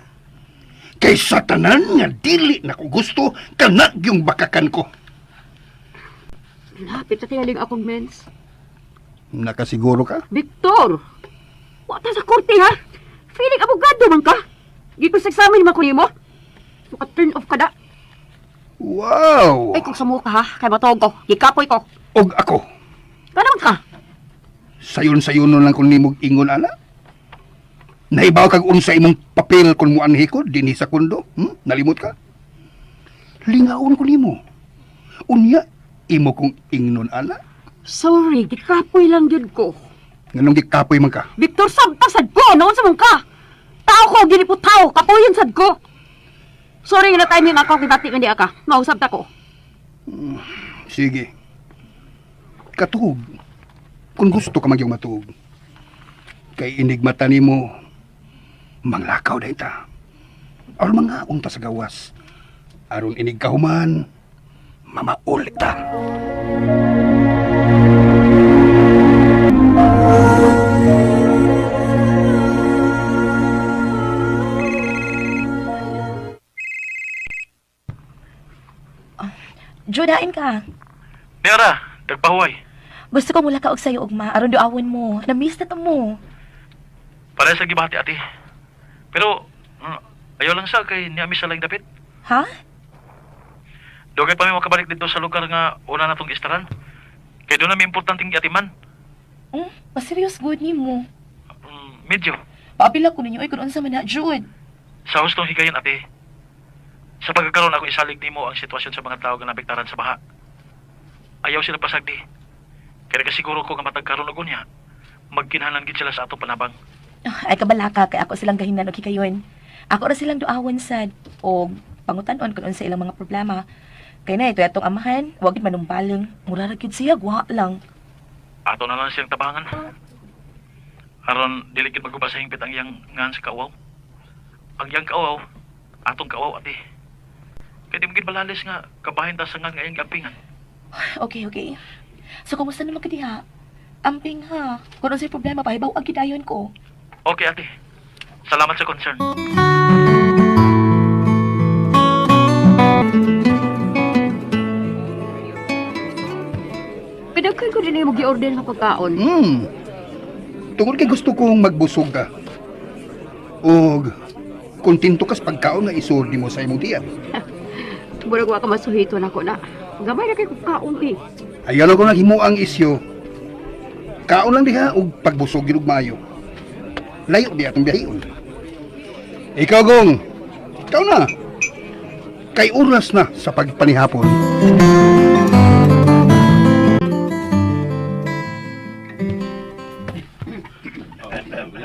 Kay sa tanan nga dili na ko gusto, kanag yung bakakan ko. Lapit na tingaling akong mens. Nakasiguro ka? Victor! Wata sa korte ha? Feeling abogado man ka? Di ko sa examen man ko nimo? Maka-turn off ka da. Wow! Ay kung samu ka ha, kay matawag ko. Gikapoy ko. Og ako, Ganun ka? sayon-sayon lang kung nimog ingon ana. Naibaw kag unsa imong papel kung mo anhi ko dinhi sa kundo? Nalimot ka? Lingaon ko nimo. Unya imo kong ingnon ana. Sorry, gikapoy lang yun ko. Nganong gikapoy man ka? Victor, sabtasad ko! Noon sa mong ka! Tao ko, ginipot tao! Kapoyan sad ko! Sorry nga na timing ako, kibati nga di ka. Mausap ta ko. Sige. Katuog. Kung gusto ka magyong matuog. Kay inigmata nimo manglakaw dahi ta. Aron mga unta sa gawas. Aron inig kahuman, mamaul ta. Judain ka. Nera, dagpahuway. Gusto ko mula ka og sayo ugma aron duawon mo. Na-miss na to mo. Para sa gibati ate. Pero, ayaw lang sa kay niami sa lang dapit. Ha? Dugay pa may makabalik dito sa lugar nga una na tong istaran. Kaya doon na may importanteng giatiman. Maserious good ni mo. Medyo. Paapila ko ninyo ay kung unsa man na, Jude. Sa hustong higayon ate. Sa pagkakaroon ako isalig nimo ang sitwasyon sa mga tao nga nabiktaran sa baha. Ayaw sila pasagdi. Kaya kasiguro ko nga matagkaroon og unya. Magkinahanglan gid sila sa ato panabang. Ay kabalaka kay ako silang gahinan og hikayon. Ako ra silang duawon sad og pangutan-on kung unsa ilang mga problema. Kay na ito atong amahan, wag gid manumbaling. Mura ra gid siya, guha lang. Ato na lang siyang tabangan. Aron dili gid maguba sa hingpit ang iyang ngan sa kawaw. Ang iyang kawaw, atong kawaw ate. Kaya di mo gid balalis nga kabahin ta sa ngan nga iyang gampingan. Okay. So kumusta naman ka diha? Amping ha. Kung unsay problema pahibaw ang gidayon ko. Okay ate. Salamat sa concern. Pinagkay ko din mo gi-order ng pagkaon. Tungod kay gusto kong magbusog ka. Og kontento ka sa pagkaon nga isurdi mo sa imong tiyan. Murag wa ka masuhito na ko na. Gamay na kay kong kaon eh. Ayaw lang ko naghimo ang isyo. Kaon lang diha og pagbusog gyud og maayo. layo di atong biyahion. Ikaw, Gong. Ikaw na. Kay oras na sa pagpanihapon.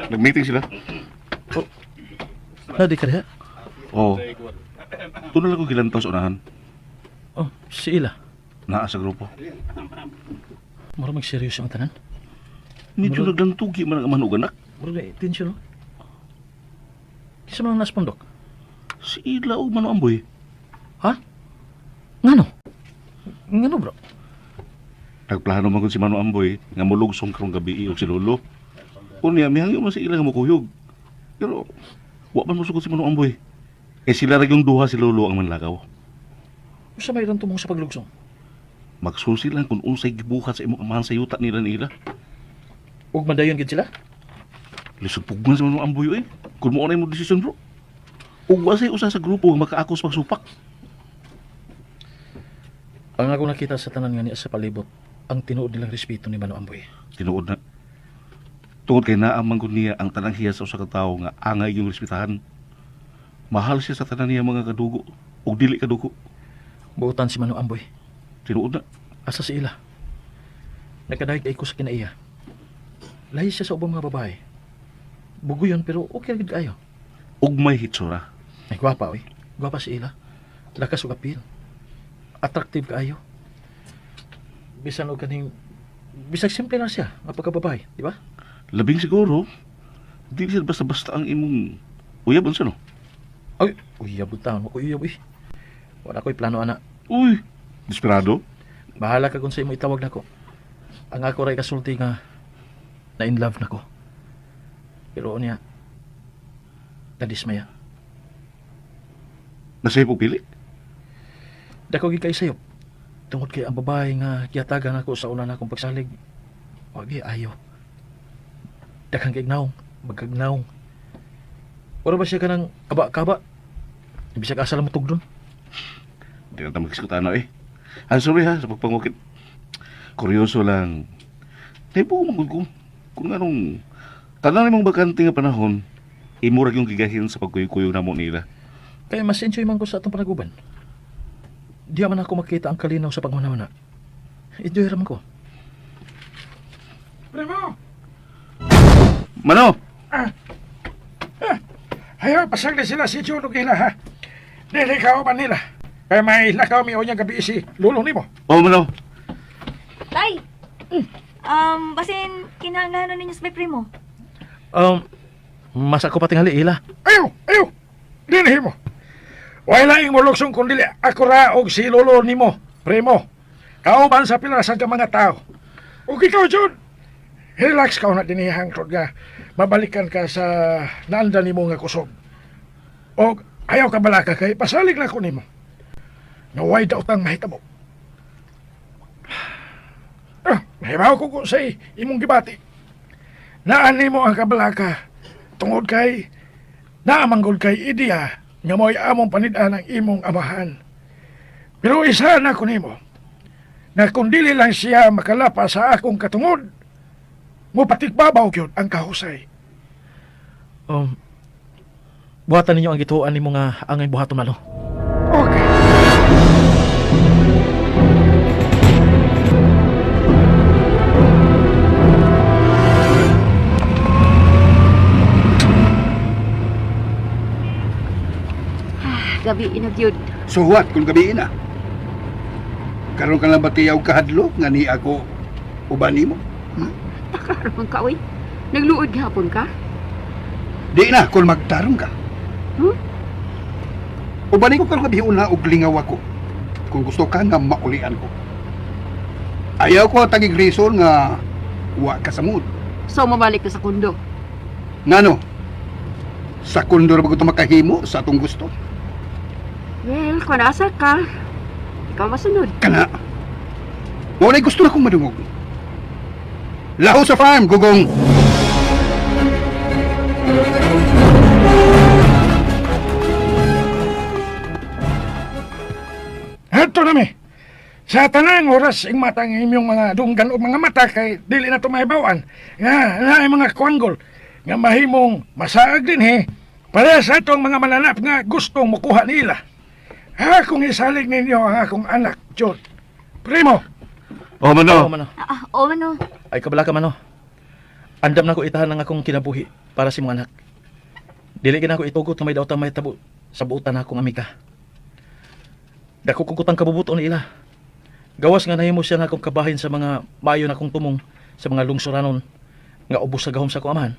Nag-meeting sila? Na, di ka diha? Oo. Doon na lang ko gilantaw sa unahan. Oh, si Ila. Naa sa grupo. Mura mag-serious ang tanan. Medyo naglantugi man ang manugan anak. Mura na attention, no? Kisa mga naspondok? Si Ila o Mano Amboy. Ha? Ngano? Ngano, bro? Nagplano man ko si Mano Amboy nga mulugsong karong gabi og si Lolo. Unya, mihangyo man si Ila nga mukuyog. Pero, wa man musugod si Mano Amboy. Eh sila rin yung duha si Lolo ang manlakaw. Sa may tumong sa paglugsong? Magsusi lang kung unsay gibuhat sa imong amahan sa yuta nila ni Ila. Huwag madayon gid sila? Lisod pugman sa Mano Amboy eh. Kung mo na mo desisyon bro. Ug wa say usa sa grupo nga makaakos pagsupak. Ang ako nakita sa tanan nga niya sa palibot, ang tinuod nilang respeto ni Mano Amboy. Tinuod na. Tungod kay naamang ko niya ang tanang hiya sa usa ka tawo nga angay yung respetahan. Mahal siya sa tanan niya mga kadugo ug dili kadugo. Buutan si Mano Amboy. Tinuod na. Asa si Ila? Nagkadahig kay ko sa kinaiya. Lahi siya sa ubang mga babae. Bugoy yun pero okay rin kayo. Ug may hitsura. Ay, gwapa, oy. Gwapa si Ila. Lakas o appeal. Attractive kaayo. Bisan o kaning... Bisag simple na siya, nga pagkababae, di ba? Labing siguro, di siya basta-basta ang imong uyab unsa no? Ay, uyab taon mo ko uyab, uy. Wala ko'y plano, ana. Uy, desperado. Bahala ka kung sa imo itawag na ko. Ang ako ray kasulti nga na in love na ko. Pero niya, nadismaya. Nasa'yo po pili? Dako gid kay sayop. Tungod kay ang babae nga kiyatagan ako sa una na akong pagsalig. Wag ayo. Daghang kay gnaong, magkagnaong. Wala ba siya kanang kaba-kaba? Bisag asa lang mo tugdon. Di na tayo magkiskutan eh. I'm sorry ha, sa pagpangukit. Kuryoso lang. Naipo ko ko. Kung anong tanan mong bakante nga panahon, imurag yung gigahin sa pagkuyog-kuyog na mo nila. Kaya mas enjoy man ko sa atong panaguban. Di man ako makita ang kalinaw sa pagmana-mana. Enjoy raman ko. Primo! Mano! Hayo, pasag na sila si Juno kila ha. Dili ka pa nila. Kaya may lakaw mi o niyang gabi si lulong ni mo. Oh, Mano! Tay! Basin, kinahanglan ninyo sa may primo. Mas ako patingali, Ila. Ayaw! Dili mo. Wala ing mulugsong kundi ako ra og si lolo nimo, primo. Kauban sa pilasan ka mga tao. Ug ikaw, Jun, relax ka na dinihang tod nga mabalikan ka sa naanda nimo nga kusog. Og ayaw ka balaka kay pasalig na ko nimo. Naway daw tang mahitabo. Mahibaw ko kung say imong gibati. Naan nimo ang kabalaka tungod kay naamanggol kay ideya nga mo'y among panidaan ang imong amahan. Pero isa na ko nimo, na kung dili lang siya makalapa sa akong katungod, mo patikbabaw yun ang kahusay. Buhatan ninyo ang gituan ni mga angay buhaton malo. Okay. Gabi inagyud. So what kung gabi na? Karon ka lang ba tiyaw kahadlo nga ni ako uban nimo? Takaraman ka, uy. Nagluod gihapon ka? Di na kung magtarong ka. Uban ko karon gabi una og lingaw ako. Kung gusto ka nga maulian ko. Ayaw ko tagig reason nga wa ka sa mood. So, mabalik ka sa kundo. Ngano? Sa kondor ba ko makahimo sa atong gusto? Well, kung nasa ka, ikaw masunod. Kana. Mo na gusto na kong madungog. Laho sa farm, gugong. Hato na mi. Sa tanang oras ing matang imong mga dunggan o mga mata kay dili na to mahibawan. Nga, na mga kwanggol. nga mahimong masaag din he. Para sa itong mga mananap nga gustong makuha nila. Akong isalig ninyo ang akong anak, John. Primo, Oh, Mano. Oo, mano. Oo, ano? Ay, kabala ka, mano. Andam na ko itahan ng akong kinabuhi para si mga anak. Dili gina ko itugot nga may daw may tabo sa buutan na akong amika. Dako kukutang kabubuton ni ila. Gawas nga nahimo siya nga akong kabahin sa mga mayo na akong tumong sa mga lungsuranon nga ubos sa gahom sa akong amahan.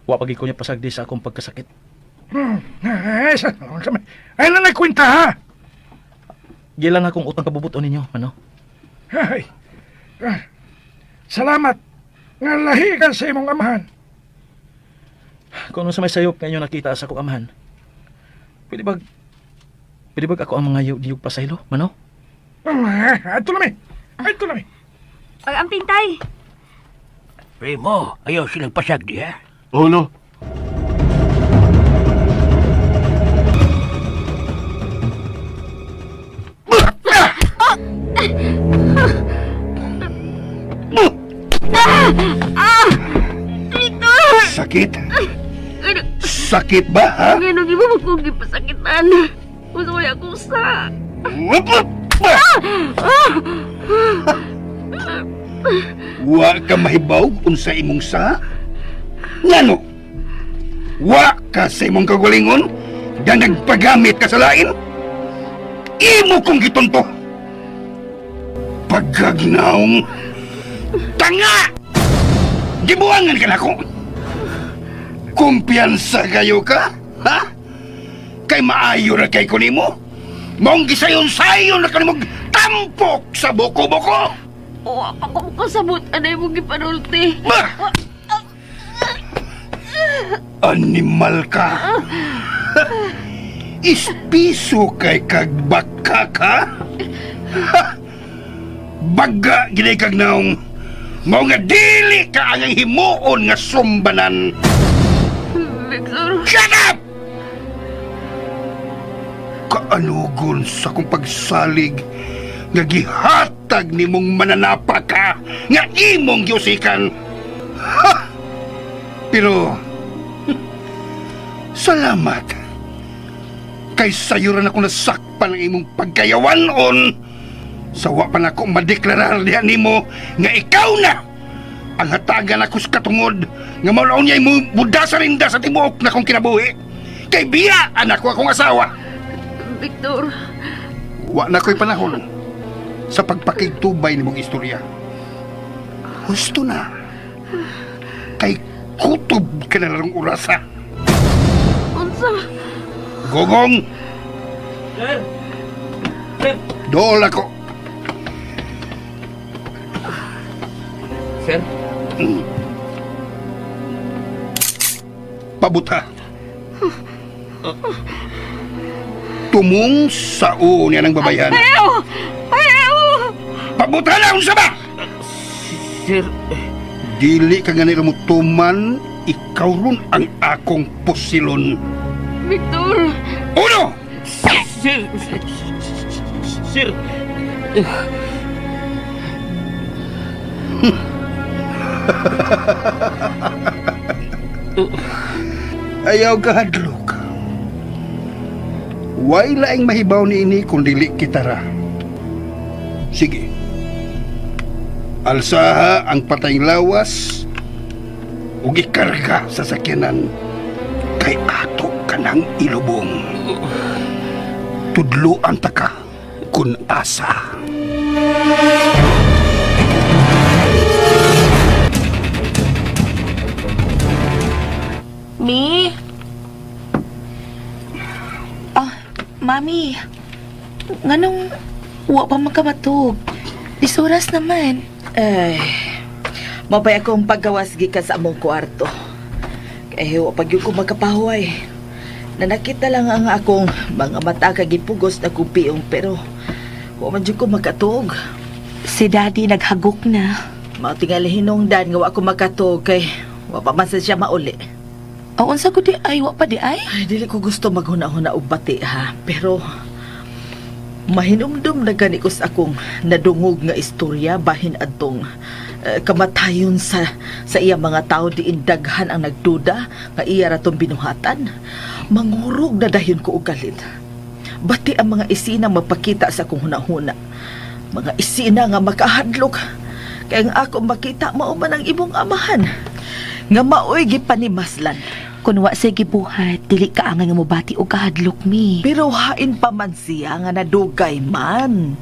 Wa pagi ko niya pasagdi sa akong pagkasakit. ay na nagkwenta ha. Gilan akong utang kabubuton ninyo, mano. Ay, salamat nga lahi ka sa imong amahan. Kung ano sa may sayop nga inyo nakita sa akong amahan, pwede bag ako ang mga diyog pasaylo, mano? Ato lami. Ato lami. Ay, ang pintay. Primo, ayaw silang pasagdi, ha? Oh, no. Sakit? Sakit ba, ha? Ganun, iba mo kong gipasakitan. Gusto ko yung kusa. Wa ka mahibaw kung sa imong sa? Ngano? Wa ka sa imong kagalingon? Da nagpagamit ka sa lain? Imo kong gitonto! Pagkagnaong tanga! Gibuangan ka na ko! Kumpiyansa kayo ka? Ha? Kay maayo na kay kunimo? Maong gisayon-sayon na kanimog tampok sa buko-buko! Oo, ako mo kasabot. Anay mo gipanulti. Bah! Animal ka! Ispiso kay kagbaka ka? Ha? Baga ginay kag naong mao nga dili ka ang himuon nga sumbanan. Victor. Shut up! Kaanugon sa kong pagsalig nga gihatag nimong mananapa ka nga imong giusikan. Ha! Pero salamat kay sayuran ako nasakpan ang imong pagkayawanon. Sawa pa na ako madeklarar diha nimo nga ikaw na ang hatagan ako sa katungod nga maulaon niya mo buda sa rinda sa tibuok na kong kinabuhi. Kay biya anak ko akong asawa. Victor. Wa na ko'y panahon sa pagpakigtubay ni mong istorya. Husto na. Kay kutob ka na lang urasa. Unsa? Gogong! Sir! Sir! Dool ako. Sir? Pabuta. Tumong sa niya ng babayan. Ayaw! Ayaw! Pabuta na kung ba? Sir, Dili ka nga nila mo tuman, ikaw ron ang akong pusilon. Victor! Uno! Sir! Sir! Ayaw ka hadlok. Way laing mahibaw ni ini kung dili kitara. Sige. Alsaha ang patayng lawas ug ikarga sa sakyanan kay ato kanang ilubong. Tudloan ta ka kun asa. Mi? Mami. Nganong wa pa makamatog? Isuras naman. Ay, mapay akong paggawas gikan sa among kwarto. Kaya wa pagyud ko makapahuay. Nanakita lang ang akong mga mata kagipugos na kupiyong pero wa man jud ko makatog. Si Daddy naghagok na. Mao tingali hinungdan nga wa ko makatog kay wa pa man sa siya mauli. O unsa ko di ay wa pa di ay? Ay, dili ko gusto maghuna-huna og bati ha, pero mahinumdum na gani ko sa akong nadungog nga istorya bahin adtong kamatayon sa iya mga tao diin daghan ang nagduda nga iya ratong binuhatan. Mangurog na dayon ko og galit. Bati ang mga isina mapakita sa akong hunahuna. Mga isina nga makahadlok. Kaya nga ako makita mao man ang imong amahan. Nga maoy gipanimaslan. Kung wa say gibuhat, dili ka angay nga mobati og kahadlok mi. Pero hain pa man siya nga nadugay man.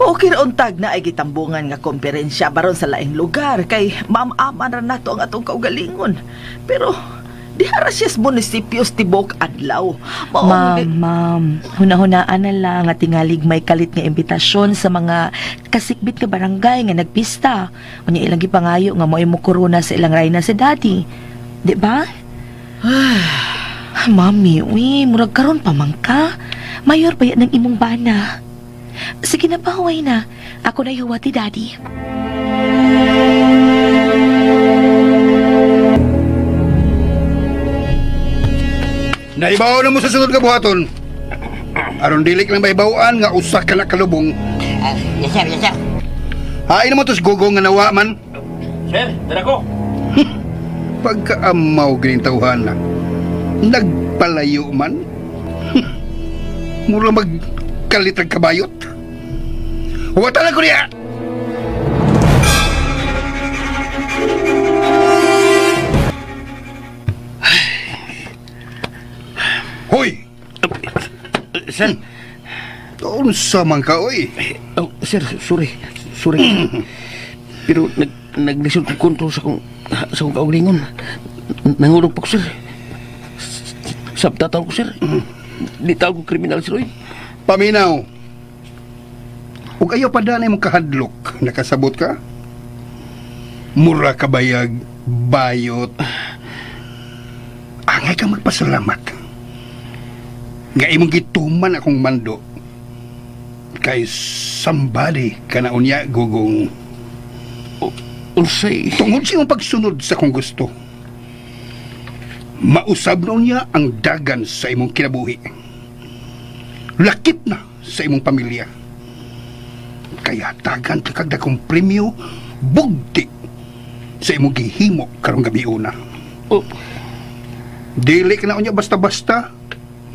Okay ra untag na ay gitambungan nga komperensya baron sa laing lugar kay maam-aman ra nato ang atong kaugalingon. Pero dihara siya sa munisipios tibok adlaw. Ma'am, hunahunaan na lang at tingalig may kalit nga imbitasyon sa mga kasikbit nga barangay nga nagpista. Unya ilang gipangayo nga mo'y mo korona sa ilang rayna si daddy. Di ba? Mami, murag karon pa man ka. Mayor pa yan ng imong bana. Sige na, pahuway na. Ako na ihuwati, daddy. Naibaw na mo sa sunod nga buhaton. Aron dilik lang maibawaan nga usa ka na kalubong. Yes sir, yes sir. Hain mo tos gugong nga nawa man. Sir, dala ko. Pagkaamaw ganing tawhan na. Nagpalayo man. Mura magkalitag kabayot. Huwatan ko niya! Hoy! Sir, Unsa man ka, oy? oh, sir, sorry. Pero naglisod ko kontrol sa kong kaulingon. Nangulog pa ko, sir. Sabtataw ko, sir. Di tawag ko kriminal, sir, oy. Paminaw. Ug ayaw pa danay mong kahadlok. Nakasabot ka? Mura ka bayag, bayot. Angay ka magpasalamat. Nga imong gituman akong mando. Kay somebody ka na unya, gugong. Unsay? Tungod sa imong pagsunod sa kong gusto. Mausab na unya ang dagan sa imong kinabuhi. Lakip na sa imong pamilya. Kaya dagan ka kagda kong premyo, bugti sa imong gihimo karong gabi una. Oh, Dili ka na unya basta-basta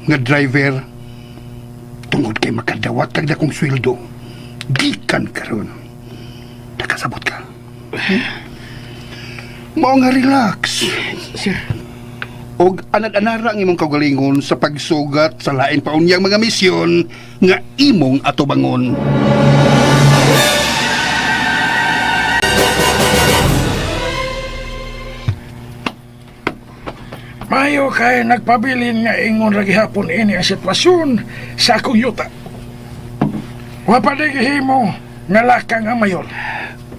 nga driver tungod kay makadawat kagda kong sweldo. Gikan karon. Nakasabot ka. Mao nga relax. sir. Og anad-anara ang imong kaugalingon sa pagsugat sa lain pa unyang mga misyon nga imong atubangon. Mayo kay nagpabilin nga ingon ra gihapon ini ang sitwasyon sa akong yuta. Wa pa di gihimo nga lakang ang mayor.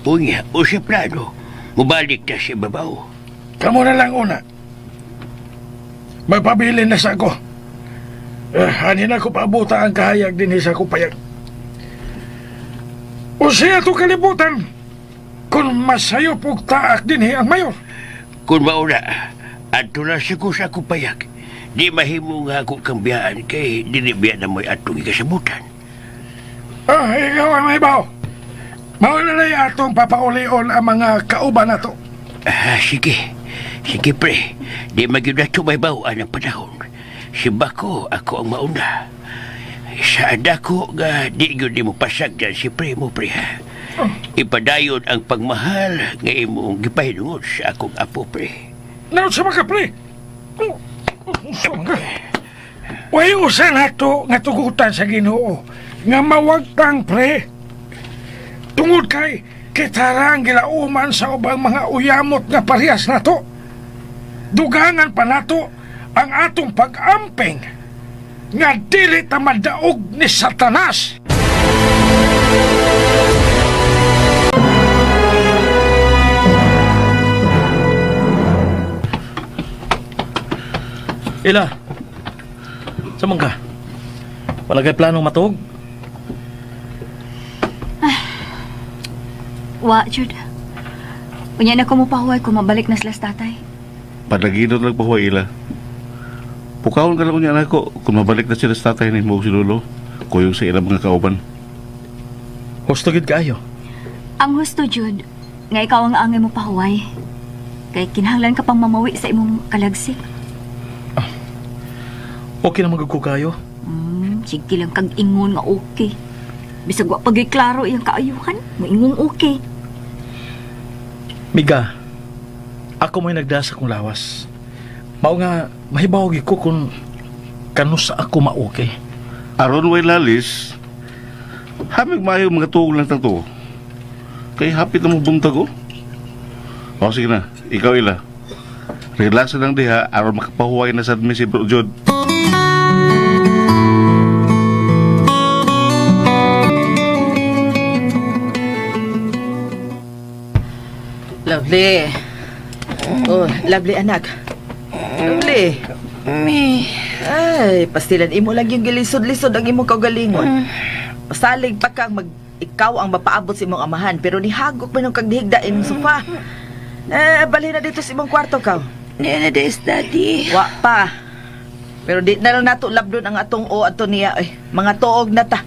Unya, o siya plano. Mubalik na siya babaw. Kamu na lang una. Magpabilin na sa ako. Hanin ako paabuta ang kahayag din sa akong payag. O siya to kalibutan kung masayo pug taak din ang mayor. Kung mauna, ato na siya ko sa akong payag. Di mahimo nga ako kang biyaan kay dinibiyaan na mo'y atong ikasabutan. Ikaw ang may baw. Maunalay atong papaulion ang mga kauban nato. Sige. Sige, pre. Di magyud na tumaybawan ang panahon. Si Bako, ako ang mauna. Sa adako nga di yun mo pasag dyan si pre mo, pre. Ipadayon ang pagmahal nga imong gipahinungod sa akong apo, pre. Naon sa mga pre? Way usa nato nga tugutan sa Ginoo nga mawagtang pre. Tungod kay kitarang gilauman sa ubang mga uyamot nga parehas nato. Dugangan pa nato ang atong pag-amping nga dili ta madaog ni Satanas. Ila, saan ka? Wala kay planong matug? Wa, Jud. Unya na ko mo pahuway kung mabalik na sila sa tatay. Padaginot lang pa huwag ila. Pukawon ka lang niya na ko kung mabalik na sila sa tatay ni mo si Lolo. Kuyong sa ilang mga kauban. Husto gid kaayo. Ang husto, Jude, nga ikaw ang angay mo pahuway. Kay kinahanglan ka pang mamawi sa imong kalagsik. Okay na magagko kayo. Sige lang kag ingon nga okay. Bisag wa pagiklaro iyang kaayuhan, moingong okay. Miga, ako mo'y nagdasa kong lawas. Mao nga, mahibawag ko kung kanus ako ma-okay. Aron way lalis, hamig maayo mga tuog lang to. Kay hapit na mo buntag oh. O sige na, ikaw ila. Relax na lang diha, aron makapahuway na sa admin si Bro Jod. Lovely. Oh, lovely anak. Lovely. Ay, pastilan imo lang yung gilisod-lisod ang imong kaugalingon. Pasalig pa kang ikaw ang mapaabot sa imong amahan, pero nihagok man yung kagdihigda imong sofa. Bali na dito sa imong kwarto ka. Nena des, daddy. Wa pa. Pero di na lang nato labdon ang atong o ato niya. Ay, mga tuog na ta.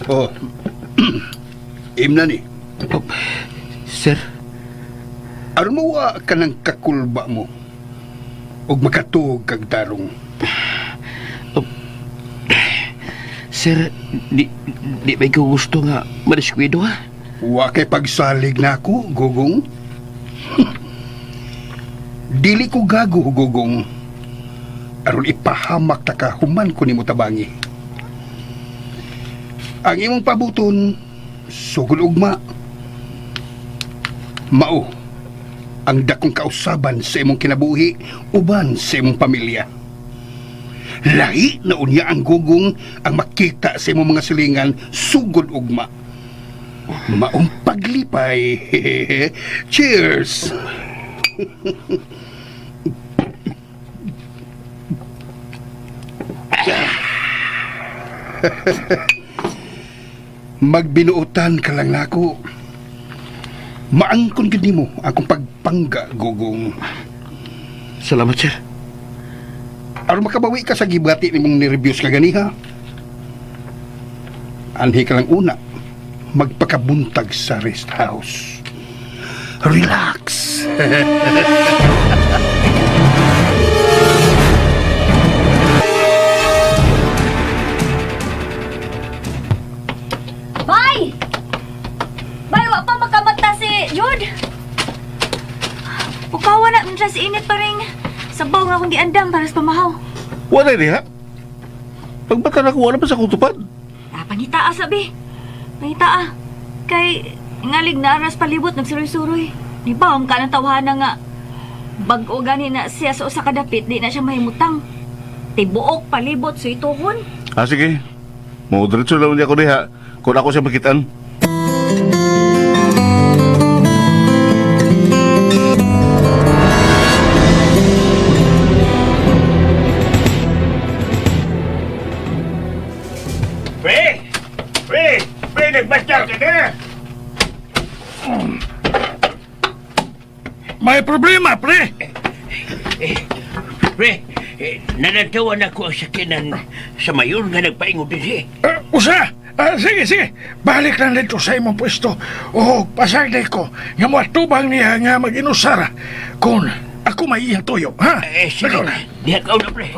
Oh, imna ni. Sir, Aron mo wa ka ng kakulba mo. Og makatuog kag tarong. sir, di ba ikaw gusto nga madiskwito ha? Wa kay pagsalig na ako, gugong. Dili ko gago, gugong. Aron ipahamak ta ka human ko nimo tabangi. Ang imong pabuton, sugod ugma. Mao, ang dakong kausaban sa imong kinabuhi, uban sa imong pamilya. Lahi na unya ang gugong ang makita sa imong mga silingan, sugod ugma. Maong paglipay. Cheers! Magbinuotan ka lang nako. Maangkon gid nimo akong pagpangga, gugong. Salamat, sir. Aron makabawi ka sa gibati nimong ni-reviews ka ganiha. Anhi ka lang una, magpakabuntag sa rest house. Relax. Bay! Bay, wa pa makamata si Jude. Pukawa na man siya si init pa rin. Sabaw nga akong giandam para sa pamahaw. Wala diha. Pagbata na ko, wala pa sa kutupad. Pangitaa sabi. Pangitaa. Kay ngalig na aras palibot nagsuroy-suroy. Di ba ang kanang tawhana nga bag-o gani na siya sa usa ka dapit, di na siya mahimutang. Tibuok palibot sa ituhon. Sige. Mo diretso lang niya ako diha. Kung ako siya makitaan. Pre, nagbastyal ka na. May problema, pre. Pre, nanatawa na ko ang sakinan sa mayon nga nagpaingon din siya. Usa? Sige. Balik lang dito sa imong pwesto. O, pasagday ko. Nga mo atubang niya nga mag-inusara. Kung ako may iyang tuyo, ha? Sige, Ikaw na. diha ka na, pre.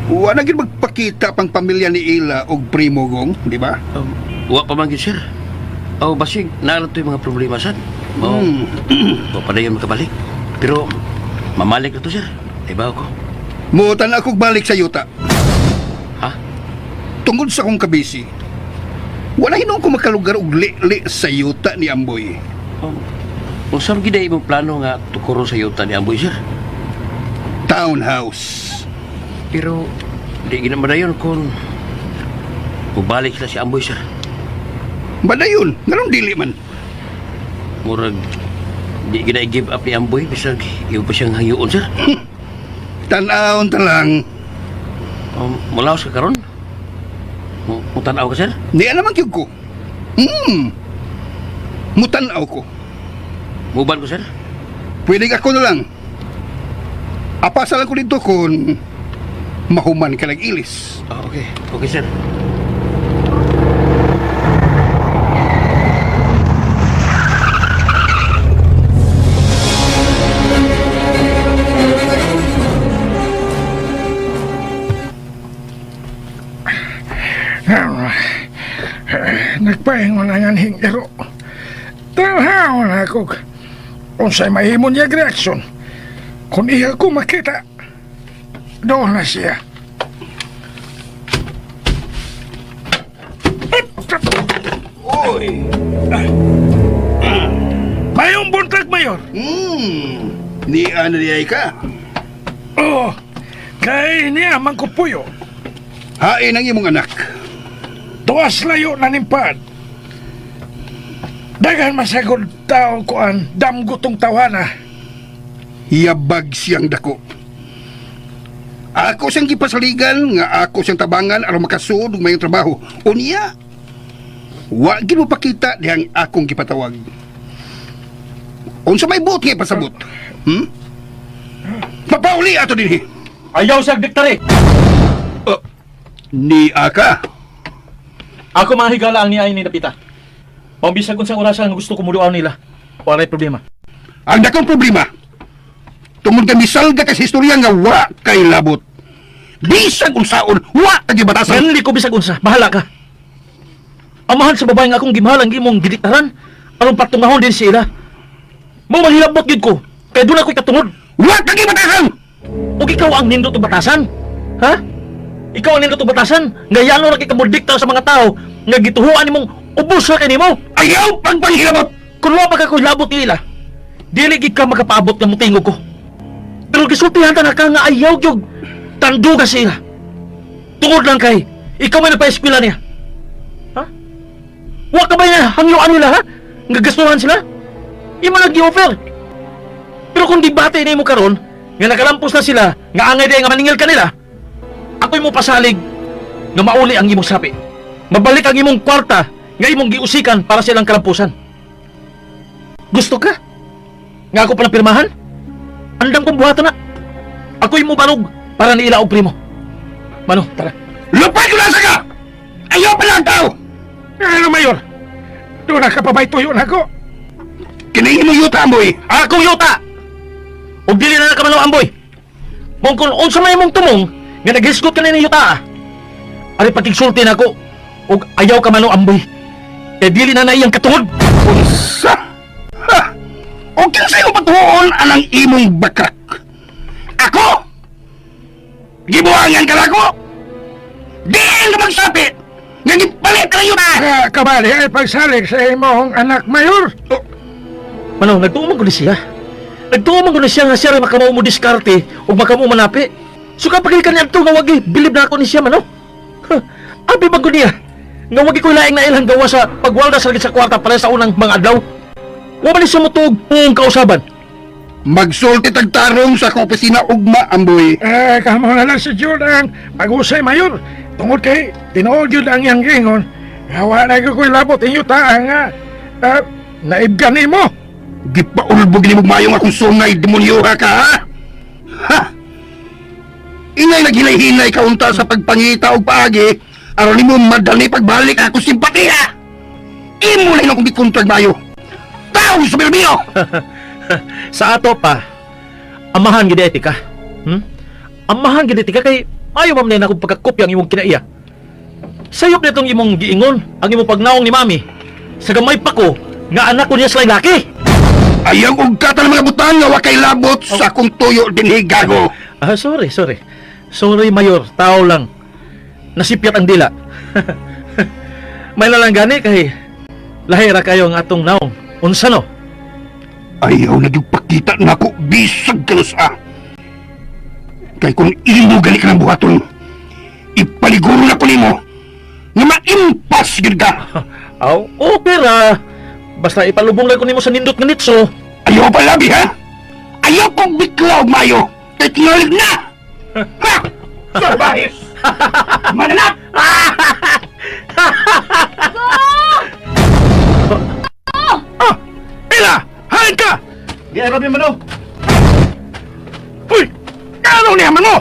Wa na gid magpakita pang pamilya ni Ila og primo gong, di ba? Wa pa man gid, sir. Basig, nalang to yung mga problema, sir. Wa pa na yun makabalik. Pero, mamalik na to, sir. Ibaw ko. Mutan ako balik sa yuta. Ha? Tungod sa akong kabisi. Wala hinong ko makalugar og li sa yuta ni Amboy. Kung saan gid imong plano nga tukuro sa yuta ni Amboy, sir? Townhouse. Pero, di ginaman na yun kung bubalik sila si Amboy, sir. Badayon, nganong dili man. Murag, Di kita i-give up ni Amboy, bisag iyo pa siyang hayuon, sir. Tanawon ta lang. Mulaos ka karon? Mutanaw ka, sir? Di naman kyug ko. Mutanaw ko. Muban ko, sir? Pwede ako na lang. Apasalan ko dito kung mahuman ka nag-ilis. Okay. Okay, sir. Nagpahingon na nga hinggaro. Tanaw na ako. Kung sa'y mahimon niya reaksyon. Kung iya ko makita, doon na siya. Oy! Mayong buntag, Mayor. Ni ano di ka? Oo. Kay niya man ko puyo. Hain ang imong anak. Tuwas layo na nimpad. Dagan masagod tao ko ang damgutong tawana. Hiyabag siyang dako. Ako siyang gipasaligan nga ako siyang tabangan aron makasud og mayong trabaho. Unya, wa gid mo pakita dihang akong gipatawag. Unsa may buot nga pasabot? Papauli ato dinhi. Ayaw siya diktare. Ni aka. Ako mga higala ang niay ni Napita. Pambisag kung sa orasan gusto ko muluaw nila. Walay problema. Ang dakong problema. Tungod kay misalga ka sa istorya nga wa kay labot. Bisag unsaon wa kay batasan. Ganli ko bisag unsa, bahala ka. Amahan sa babae nga akong gimhalang imong gidiktaran, aron patungahon din sila. Mo mahilabot gid ko, kay doon ako'y katungod. Wa kay batasan. O ikaw ang nindot og batasan? Ha? Ikaw ang nindot og batasan? Ngayano ra kay kamudikta sa mga tao nga gituhuan nimong ubos ra kay nimo. Ayaw pagpanghilabot. Kung wa pa ka ko labot nila, dili gid ka makapaabot nga mutingog ko. Pero gisultihan ta na ka nga ayaw gyud tanduga sila. Tungod lang kay ikaw may nagpa-eskwela niya. Ha? Wa ka ba niya hangyoan nila ha? Nga gastuhan sila? Imo nag-i-offer. Pero kung di bate nimo karon, nga nakalampos na sila, nga angay di nga maningil ka nila, ako'y mo pasalig nga mauli ang imong sapi. Mabalik ang imong kwarta nga imong giusikan para silang kalampusan. Gusto ka? Nga ako palang pirmahan? Andang kong buhatan na. Ako'y mo barog para niila og primo. Mano, tara. Lupay ko lang sa ka! Ayaw pa lang tao! Ano, Mayor? Doon na ka pa ba'y tuyo na ko? Kinain mo yuta mo eh! Akong yuta! Og dili na nakamano amboy. Mong kung unsa may mong tumong, nga naghisgot ka na ni yuta. Ari pagkigsulti na ako, og ayaw ka mano amboy. Kaya dili na iyang katungod. Unsa? Ha? O kinsa yung patuon anang imong bakak? Ako? Gibuhangan ka lang ko? Diin ka magsapi! Nga gipalit ka na yuta! Kabali ay pagsalig sa imong anak, Mayor. Mano, nagtuumang ko ni siya. Nagtuumang ko ni siya nga siya rin makamaw mo diskarte o makamaw manapi. So kapag ka niya ito nga wagi, bilib na ako ni siya, mano. Abi ba ko niya? Nga wagi ko laing na ilang gawa sa pagwalda sa sa kwarta para sa unang mga adlaw. Wa ba ni siya mutug ng kausaban? Magsulti tagtarong sa akong opisina ugma, amboy. Kamo na lang si Jordan. Pag-usay, Mayor. Tungod kay, tinuod yun ang iyang gingon. Hawa na ko ko'y labot inyo ta nga. Naibgan mo. Gipaulbog ni mayong akong sungay, demonyoha ka, ha? Ha? Ingay naghinay-hinay ka unta sa pagpangita o paagi, aron ni mo madali pagbalik ako simpatiya. Imo lang akong bikontrag mayo. Tao sa Bilbio! Sa ato pa, amahan gid etika. Amahan gid etika kay ayaw man na akong pagkakopya ang imong kinaiya. Sayop nitong imong giingon ang imong pagnaong ni mami. Sa gamay pa ko nga anak ko niya sa laki. Ayaw og kata ng mga butang nga wakay labot sa akong tuyo dinhi gago. Sorry. Sorry, Mayor. Tao lang. Nasipyat ang dila. May lalang gani kay lahira kayo ang atong naong. Unsa no? Ayaw nagpakita na ako bisag kalos Kay kung imo gali ka ng buhaton, ipaliguro na ko nimo nga maimpas gid ka. Pero basta ipalubong lang ko nimo sa nindot nga nitso, Ayaw pa labi, ha? Ayaw kong biklaw, Mayo! Kaya tingalig na! Ha? Sabahis! Mananap! Ah! Ila! Hain ka! Di Arabi Mano. Uy! Ano niya man mo?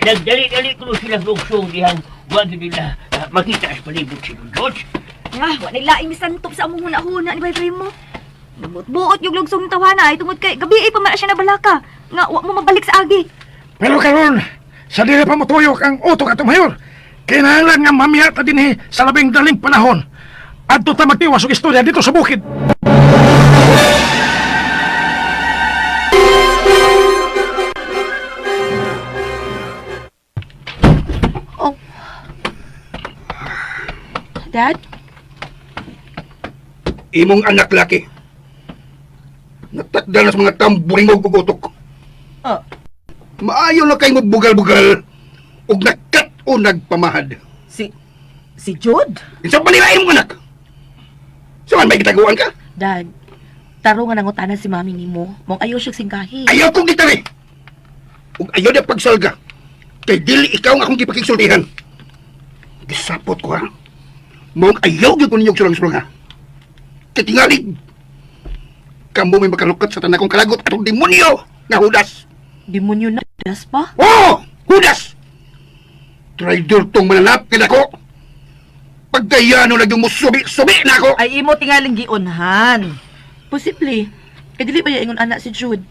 Nagdali-dali ko sila luksong dihan. Huwag nila makita sa palibot si George. Nga, wala laing misantop sa among huna-huna ni Bay mo. Buot yung lugsong ng tawana ay tungod kay gabi ay pamana siya na balaka. Nga, wa mo mabalik sa agi. Pero karon, sa dili pa motuyok ang utok atong mayor. Kinahanglan nga mamiyata din sa labing daling panahon. Adto ta magtiwas og istorya dito sa bukid. Dad? Imong anak laki. Natakda na sa mga tamburing mo gugutok. Ah. Maayo na kayo bugal-bugal ug nakat o nagpamahad. Si Jude? Isa pa nila imong anak. Saan may kitaguan ka? Dad, taro nga nangutanan si mami nimo. Mong ayaw siya singgahi. Ayaw kong gitari. Ug ayaw na pagsalga. Kay dili ikaw nga akong gipakigsultihan. Gisapot ko ha. Mong ayaw gyud ko ninyog sulang-sulang ha. Kay tingalig. Kambo may makalukat sa tanakong kalagot atong demonyo nga hudas. Demonyo na, das pa? Oh! Hudas! Traitor tong mananap kay nako. Pagkayano na yung musubi-subi na ako. Ay imo tingaling giunhan. Posible. Kaya dili pa ingon anak si Jude.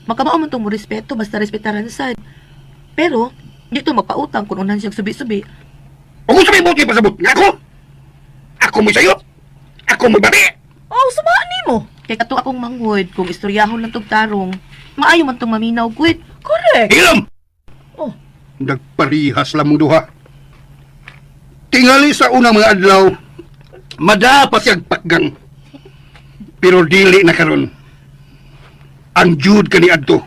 Magkamao man tong mo respeto, basta respetaran sad. Pero, dito magpautang kung unan siyang subi-subi. Huwag mo sabihin mo kayo pasabot nga ako. Ako mo'y sayot. Ako mo'y babi. Oh, sumaan nimo. Kaya kato akong manghod kung istoryahon lang tong tarong. Maayo man tong maminaw, good. Correct. Ilam! Oh. Nagparihas lang mong duha. Tingali sa unang mga adlaw, madapas siyang pakgang. Pero dili na karon. Ang Jude kani adto.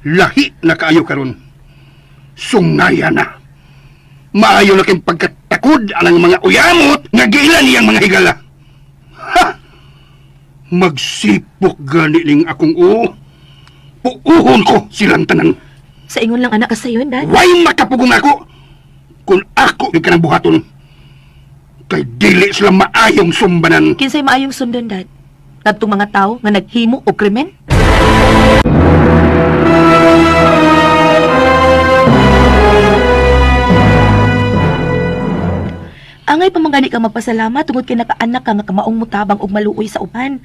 Lahi na kaayo karon. Sungaya na. Maayo na kayong pagkatakod alang mga uyamot nga giilan niyang mga higala. Ha! Magsipok gani ning akong puuhon ko silang tanan. Sa ingon lang anak ka sayo, Dad. Way makapugong ako kung ako di ka ng buhaton. Kay dili sila maayong sumbanan. Kinsay maayong sundon, Dad? Kadtong mga tao nga naghimo og krimen? Angay pa man gani ka magpasalamat tungod kay nakaanak ka nga kamaong mutabang og maluoy sa uban.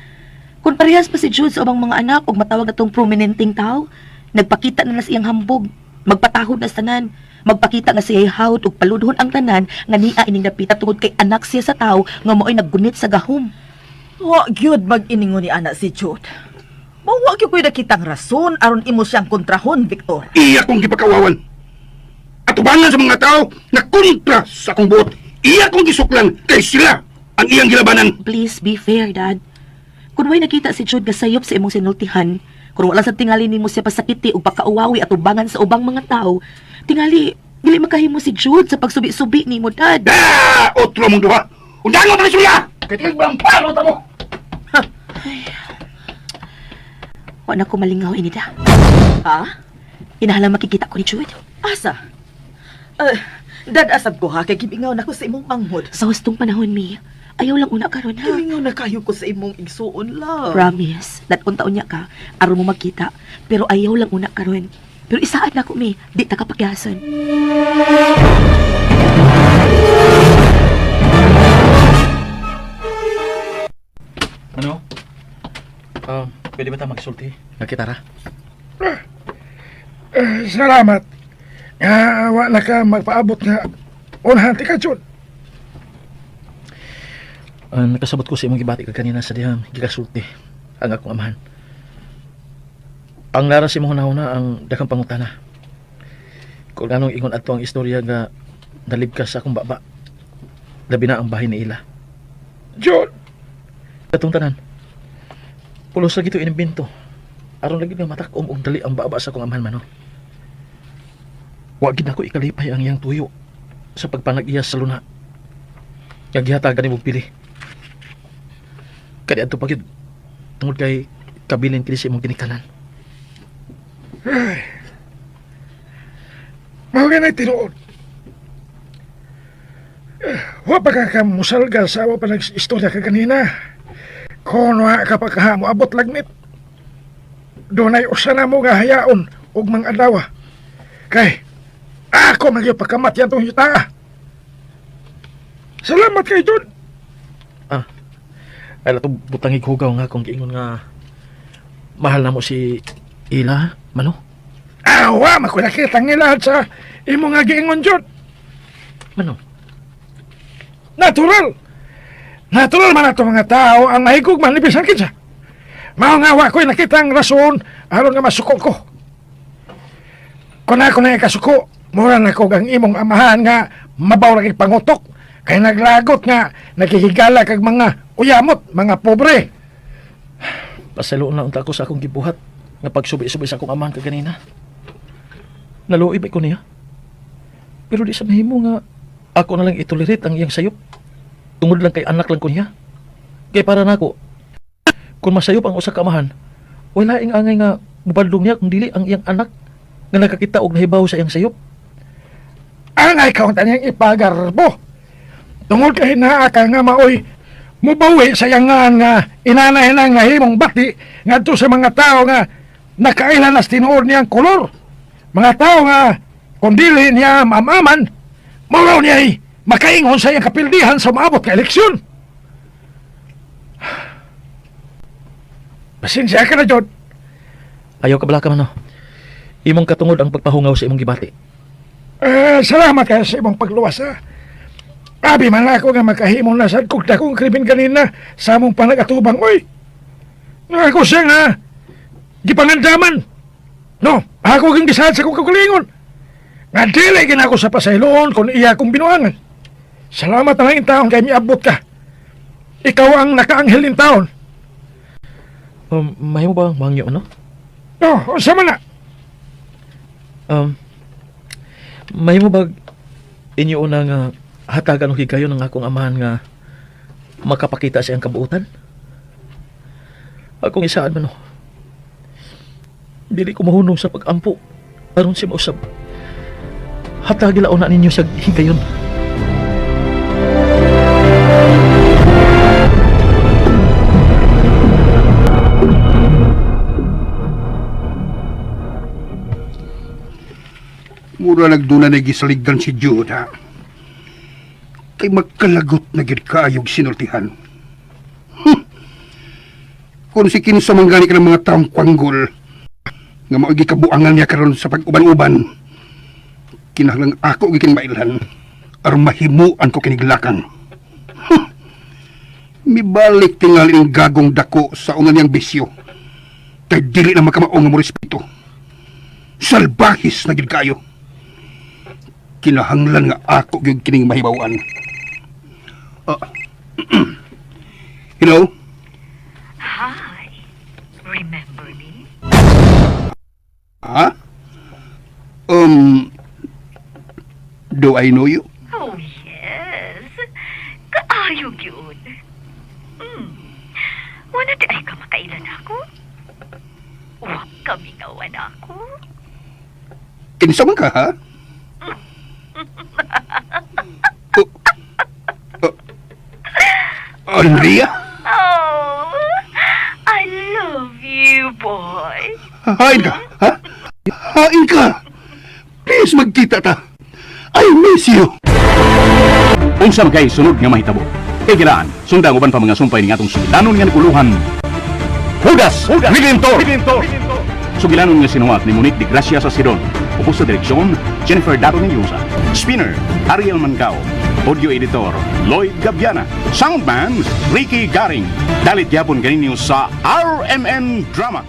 Kung parehas pa si Jude sa ubang mga anak og matawag atong prominenteng tao, nagpakita na siyang hambog, magpatahod na sa tanan, magpakita nga siya hawd og paludhon ang tanan nga niya ining napita tungod kay anak siya sa tao nga mo'y naggunit sa gahom. Wa gyud mag-iningon ni anak si Jude. Mao gyud ko'y nakitang rason aron imo siyang kontrahon, Victor. Iya kong gipakawawan. Atubangan sa mga tao na kontra sa akong buot. Iya kong gisuklan kay sila ang iyang gilabanan. Please be fair, Dad. Kung may nakita si Jude gasayop sa imong sinultihan, kung wala sa tingali nimo siya pasakiti o pakauwawi at ubangan sa ubang mga tao, tingali, dili makahimo si Jude sa pagsubi-subi nimo, Dad. Otro mong duha. Undangan mo pa ni Suya! Kaya tingnan palo ta mo! Wala ko malingaw ini, da. Ha? Inahalang makikita ko ni Jude. Asa? Dad, asab ko ha, kay gibingaw na ko sa imong panghod. Sa hustong panahon, Mi. Ayaw lang una karon ha. Gibingaw na kayo ko sa imong igsuon lang. Promise, that kung taon niya ka, aron mo magkita. Pero ayaw lang una karon. Pero isaan na ko, Mi. Di ta kapagyason. Ano? Pwede ba tayo magsulti? Nagkitara? Salamat. Nga, wala ka magpaabot nga unahan ti ka, Jude. Nakasabot ko sa imong gibati ka kanina sa dihang gigasulti ang akong amahan. Ang naras imong hunahuna ang dakang pangutana. Kung anong ingon ato ang istorya nga nalibkas sa akong baba. Labi na ang bahay ni Ila. Jude, Katong tanan. Pulos lagi ito inimbento. Aron lagi nga matakom og dali ang baba sa akong amahan mano. Wa gid ako ikalipay ang iyang tuyo sa pagpanag-iya sa luna. Yang gihatagan ni mo pili. Kadi adto pagid tungod kay kabilin kini sa imong ginikanan. Mao nga na tinuod. Wa pa ka musalgal sa awa pa nag-istorya ka kanina. Kung wa ka pa kaha mo abot lagnit. Doon ay usa na mo nga hayaon ug mga adlaw. Kay, ako magyong pagkamat yan tong yuta. Salamat kay Jud. Ay lato butang hugaw nga kung giingon nga mahal na mo si Ila, mano? Awa, makulakitang nila sa imo nga giingon Jud. Mano? Natural. Natural man ato mga tao ang mahigog man libis ang kinsa. Mao nga wa ko'y nakitang rason aron nga masuko ko. Kung ako na ikasuko, mura na ko ang imong amahan nga mabaw lagi pangutok. Kay naglagot nga nakikigala kag mga uyamot, mga pobre. Pasalo na unta ko sa akong gibuhat nga pagsubi-subi sa akong amahan kaganina. Naluoy ba ko niya? Pero di sa mahimo nga ako na lang itolerate ang iyang sayop. Tungod lang kay anak lang ko niya. Kay para nako, kung masayop ang usa ka amahan, wala ing angay nga mubaldong niya kung dili ang iyang anak nga nakakita og nahibaw sa iyang sayop. Angay ka unta niyang ipagarbo. Tungod kay naa ka nga maoy mubawi sa yangan nga inanay na nga himong bati ngadto sa mga tao nga nakailan nas tinuod niyang kolor. Mga tao nga kung dili niya mamaman, muraw niya makaingon sa iyang kapildihan sa maabot ka eleksyon. Pasensya ka na, Jod. Ayaw ka bala ka man, no? Imong katungod ang pagpahungaw sa imong gibati. Salamat kayo sa imong pagluwas, ha? Abi man ako nga makahimong nasad kung dakong krimen kanina sa among panagatubang, oy. Nga ako siya nga gipangandaman. No, ako kang gisad sa kong kakulingon. Nga dili gina ako sa pasayloon kung iya akong binuangan. Salamat na lang taon kay miabot ka. Ikaw ang nakaanghel ng taon. Mahimo ba ang mangyo, ano? No, sama na. Mahimo ba inyo una nga hatagan og higayon ng akong amahan nga makapakita sa iyang kabuutan? Akong isaan man, no? Dili ko mahunong sa pag-ampo aron si mausab. Hatagi laon na ninyo sa higayon. Mura nagduna na gisaligdan si Jude, ha? Kay magkalagot na gid kaayog sinultihan. Kung si kinsa man gani ka ng mga taong kwanggol, nga mao'y gikabuangan niya karon sa pag-uban-uban, kinahanglang ako gikin mailhan, aron mahimuan ko kiniglakang. Mibalik tingali ang gagong dako sa ungan niyang bisyo, kay dili na magkamaong nga mo respeto. Salbahis na gid kayo. Kinahanglan nga ako gyud kining mahibawan. Hello? Hi. Remember me? Ha? Do I know you? Oh, yes. Kaayog yun. Wala di ay ka makailan ako? Huwag kami ngawan ako. Kinsa man ka, ha? Andrea? Oh, I love you, boy. Hain ka, ha? Hain ka! Please, magkita ta. I miss you. Unsa kay sunod nga mahitabo? Kay giraan, sundang uban pa mga sumpay ning atong sugilanon nga naguluhan. Hudas! Riginto! Sugilanon nga sinuwat ni Monique de Gracia sa Sidon. Upos sa direksyon, Jennifer Dato Mendoza. Spinner, Ariel Mancao. Audio editor, Lloyd Gabiana. Soundman, Ricky Garing. Dalit yapon ganinyo sa RMN Drama.